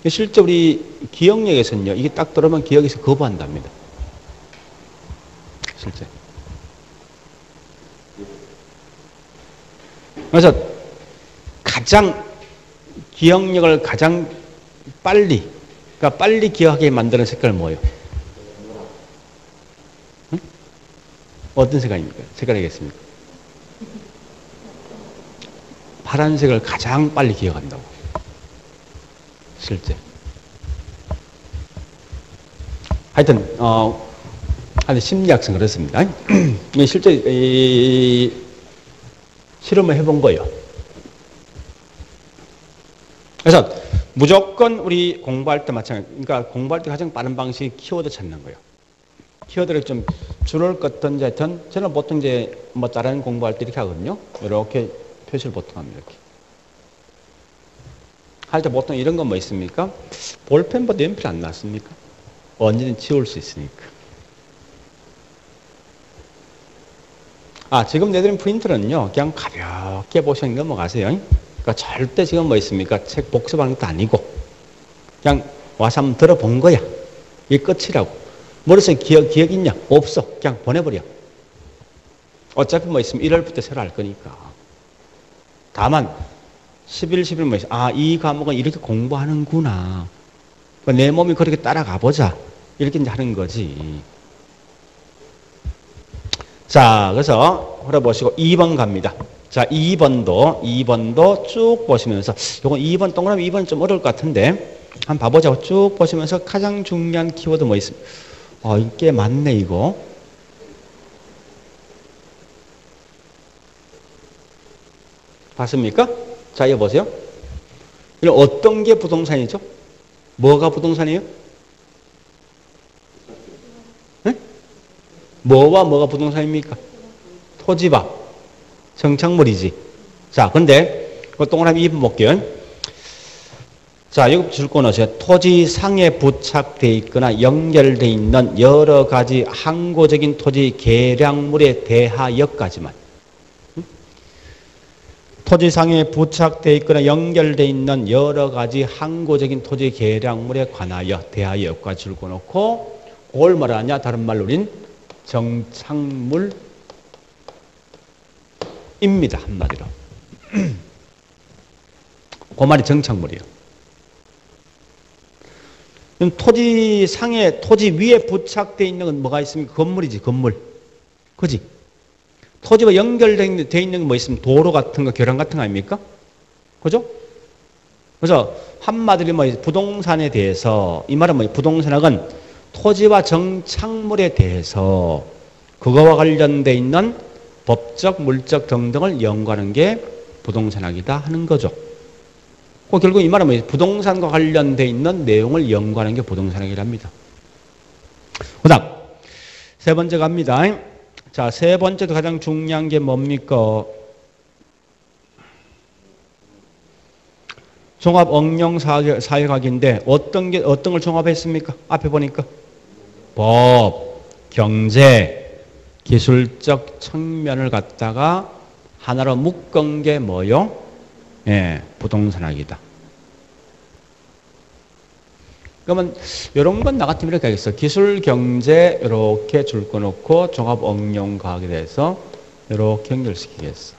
실제 우리 기억력에서는요. 이게 딱 들어오면 기억에서 거부한답니다. 실제. 그래서 기억력을 가장 빨리, 그러니까 빨리 기억하게 만드는 색깔은 뭐예요? 응? 어떤 색깔입니까? 색깔이겠습니까? 파란색을 가장 빨리 기억한다고. 실제. 하여튼, 심리학상 그렇습니다. 실제, 실험을 해본 거예요. 그래서 무조건 우리 공부할 때 마찬가지. 그러니까 공부할 때 가장 빠른 방식이 키워드 찾는 거예요. 키워드를 좀 줄을 껐든지 하여튼, 저는 보통 이제 뭐 다른 공부할 때 이렇게 하거든요. 이렇게 표시를 보통 합니다. 이렇게. 할 때 보통 이런 건 뭐 있습니까? 볼펜보다 연필 안 낫습니까? 언제든 지울 수 있으니까. 지금 내드린 프린트는요, 그냥 가볍게 보시면 넘어가세요. 그러니까 절대 지금 뭐 있습니까? 책 복습하는 것도 아니고, 그냥 와서 한번 들어본 거야. 이게 끝이라고. 머릿속에 기억 있냐? 없어. 그냥 보내버려. 어차피 뭐 있으면 1월부터 새로 할 거니까. 다만, 11뭐 있어. 이 과목은 이렇게 공부하는구나. 내 몸이 그렇게 따라가 보자. 이렇게 이제 하는 거지. 자, 그래서 흘러보시고 2번 갑니다. 자, 2번도 쭉 보시면서, 요건 2번, 동그라미 2번 좀 어려울 것 같은데, 한번 봐보자고 쭉 보시면서 가장 중요한 키워드 뭐 있습니까? 이게 맞네, 이거. 봤습니까? 자, 이거 보세요. 이거 어떤 게 부동산이죠? 뭐가 부동산이에요? 네? 뭐와 뭐가 부동산입니까? 토지와 정착물이지. 자, 근데 동그라미 2번 볼게요. 자, 여기 줄 거 넣으세요. 토지상에 부착되어 있거나 연결되어 있는 여러 가지 항구적인 토지 계량물에 대하여까지만. 토지상에 부착되어 있거나 연결되어 있는 여러 가지 항구적인 토지 계량물에 관하여 대하여까지 줄 거 넣고, 그걸 말하냐? 다른 말로 우린 정착물입니다. 한마디로. 그 말이 정착물이에요. 토지상에, 토지 위에 부착되어 있는 건 뭐가 있습니까? 건물이지, 건물. 그지? 토지와 연결되어 있는 게 뭐 있으면 도로 같은 거, 교량 같은 거 아닙니까? 그죠? 그래서 한마디로 뭐 부동산에 대해서, 이 말은 뭐 부동산학은 토지와 정착물에 대해서 그거와 관련되어 있는 법적, 물적 등등을 연구하는 게 부동산학이다 하는 거죠. 결국 이 말은 뭐 부동산과 관련되어 있는 내용을 연구하는 게 부동산학이랍니다. 그 다음, 세 번째 갑니다. 자, 세 번째도 가장 중요한 게 뭡니까? 종합 응용 사회학인데 어떤 걸 종합했습니까? 앞에 보니까 법, 경제, 기술적 측면을 갖다가 하나로 묶은 게 뭐요? 부동산학이다. 그러면 이런 건 나 같으면 이렇게 하겠어. 기술, 경제 이렇게 줄 거 놓고 종합 응용 과학에 대해서 이렇게 연결시키겠어.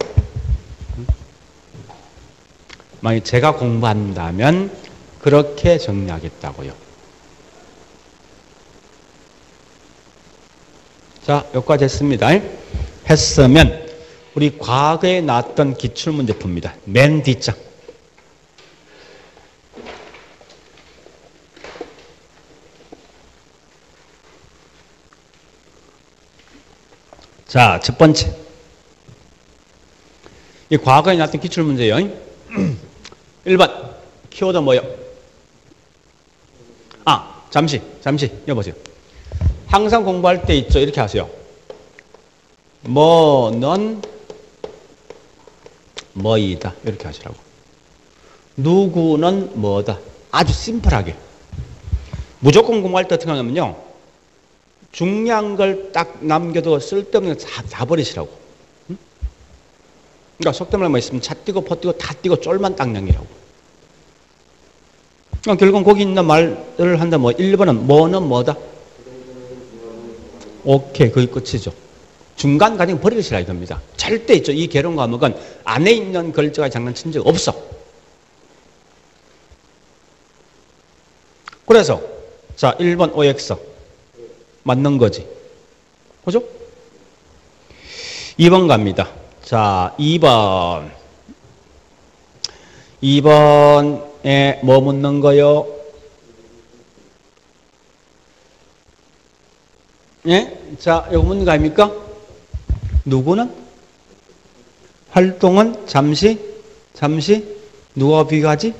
만약 제가 공부한다면 그렇게 정리하겠다고요. 자, 여기까지 했습니다. 했으면 우리 과거에 나왔던 기출문제 풉니다. 맨 뒷장. 자, 첫 번째. 이 과거에 나왔던 기출문제예요. 1번. 키워드 뭐요? 잠시. 여보세요. 항상 공부할 때 있죠. 이렇게 하세요. 뭐는 뭐이다. 이렇게 하시라고. 누구는 뭐다. 아주 심플하게. 무조건 공부할 때 어떻게 하냐면요. 중요한 걸 딱 남겨도 쓸데없는 거 다 버리시라고. 응? 그러니까 속된 말만 있으면 차 띄고 퍼 띄고 다 띄고 쫄만 딱 남기라고. 그러니까 결국은 거기 있는 말을 한다. 1번은 뭐는 뭐다. 오케이. 그게 끝이죠. 중간 과정 버리시라 이겁니다. 절대 있죠. 이 개론 과목은 안에 있는 글자가 장난친 적 없어. 그래서 자 1번 OX 맞는 거지. 그죠? 2번 갑니다. 자, 2번. 2번에 뭐 묻는 거요? 예? 자, 이거 묻는 거 아닙니까? 누구는? 활동은 잠시 누가 비교하지?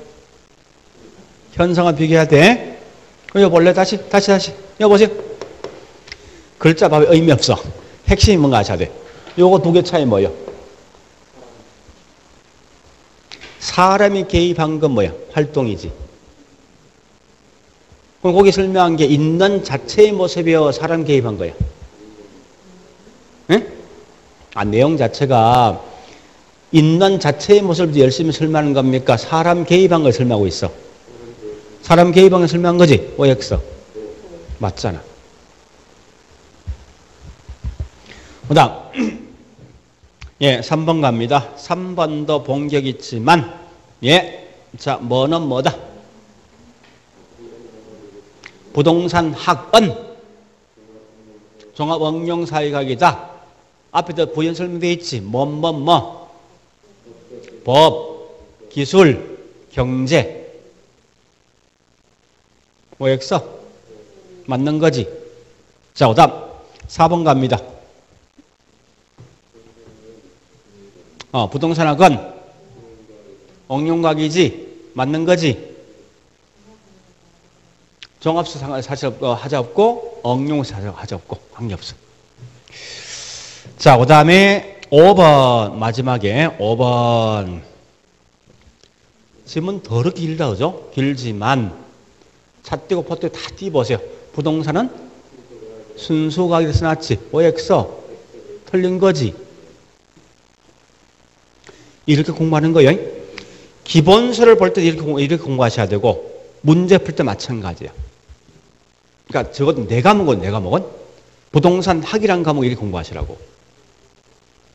현상을 비교해야 돼. 이거 볼래? 다시. 이거 보세요. 글자 봐봐. 의미 없어. 핵심이 뭔가 아셔야 돼. 요거 두 개 차이 뭐예요? 사람이 개입한 건 뭐야? 활동이지. 그럼 거기 설명한 게 있는 자체의 모습이요? 사람 개입한 거야? 응? 내용 자체가 있는 자체의 모습을 열심히 설명하는 겁니까? 사람 개입한 걸 설명하고 있어. 사람 개입한 걸 설명한 거지? OX. 맞잖아. 그 다음. 예, 3번 갑니다. 3번도 본격 있지만, 예. 자, 뭐는 뭐다? 부동산 학은 종합응용사회학이다. 앞에도 부연 설명되어 있지. 법, 기술, 경제. OX. 맞는 거지. 자, 그 다음 4번 갑니다. 부동산학은 응용학이지. 맞는 거지. 종합수상할 사실 하자 없고 응용사실 하자 없고 관계없어. 자, 그 다음에 5번 마지막에 5번 질문 더럽게 길다 그죠? 길지만 차 띄고 포 띄고 다 띄보세요. 부동산은 순수가격이 써놨지. OX 틀린 거지. 이렇게 공부하는 거예요. 기본서를 볼 때 이렇게 공부하셔야 되고 문제 풀 때 마찬가지야. 그러니까 적어도 내 과목은 부동산 학이라는 과목 이렇게 공부하시라고.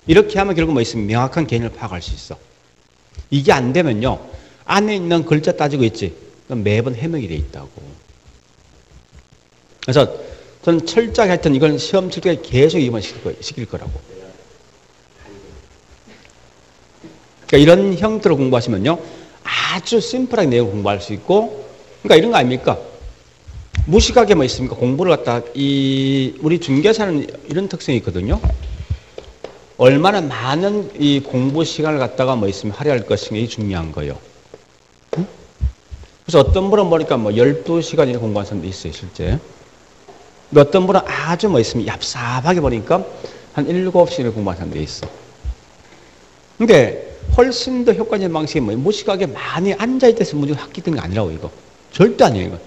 이렇게 하면 결국 뭐 있으면 명확한 개념을 파악할 수 있어. 이게 안 되면요. 안에 있는 글자 따지고 있지. 그럼 매번 해명이 돼 있다고. 그래서 저는 철저하게 하여튼 이건 시험 칠 때 계속 이번 시킬 거라고. 그러니까 이런 형태로 공부하시면요. 아주 심플하게 내용 공부할 수 있고, 그러니까 이런 거 아닙니까? 무식하게 뭐 있습니까? 공부를 갖다, 우리 중개사는 이런 특성이 있거든요. 얼마나 많은 이 공부 시간을 갖다가 뭐 있으면 할애할 것인가 이 중요한 거예요. 응? 그래서 어떤 분은 보니까 뭐 12시간이나 공부하는 사람도 있어요, 실제. 어떤 분은 아주 뭐 있으면 얍삽하게 보니까 한 7시간을 공부하는 사람도 있어. 근데 훨씬 더 효과적인 방식이 뭐예요? 무식하게 많이 앉아있어서 문제 합격된 게 아니라고, 이거. 절대 아니에요, 이거.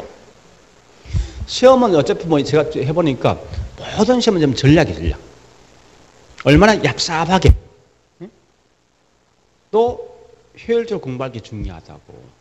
시험은 어차피 뭐 제가 해보니까 모든 시험은 좀 전략이에요, 전략. 얼마나 얍삽하게 또 효율적으로 공부하는 게 중요하다고.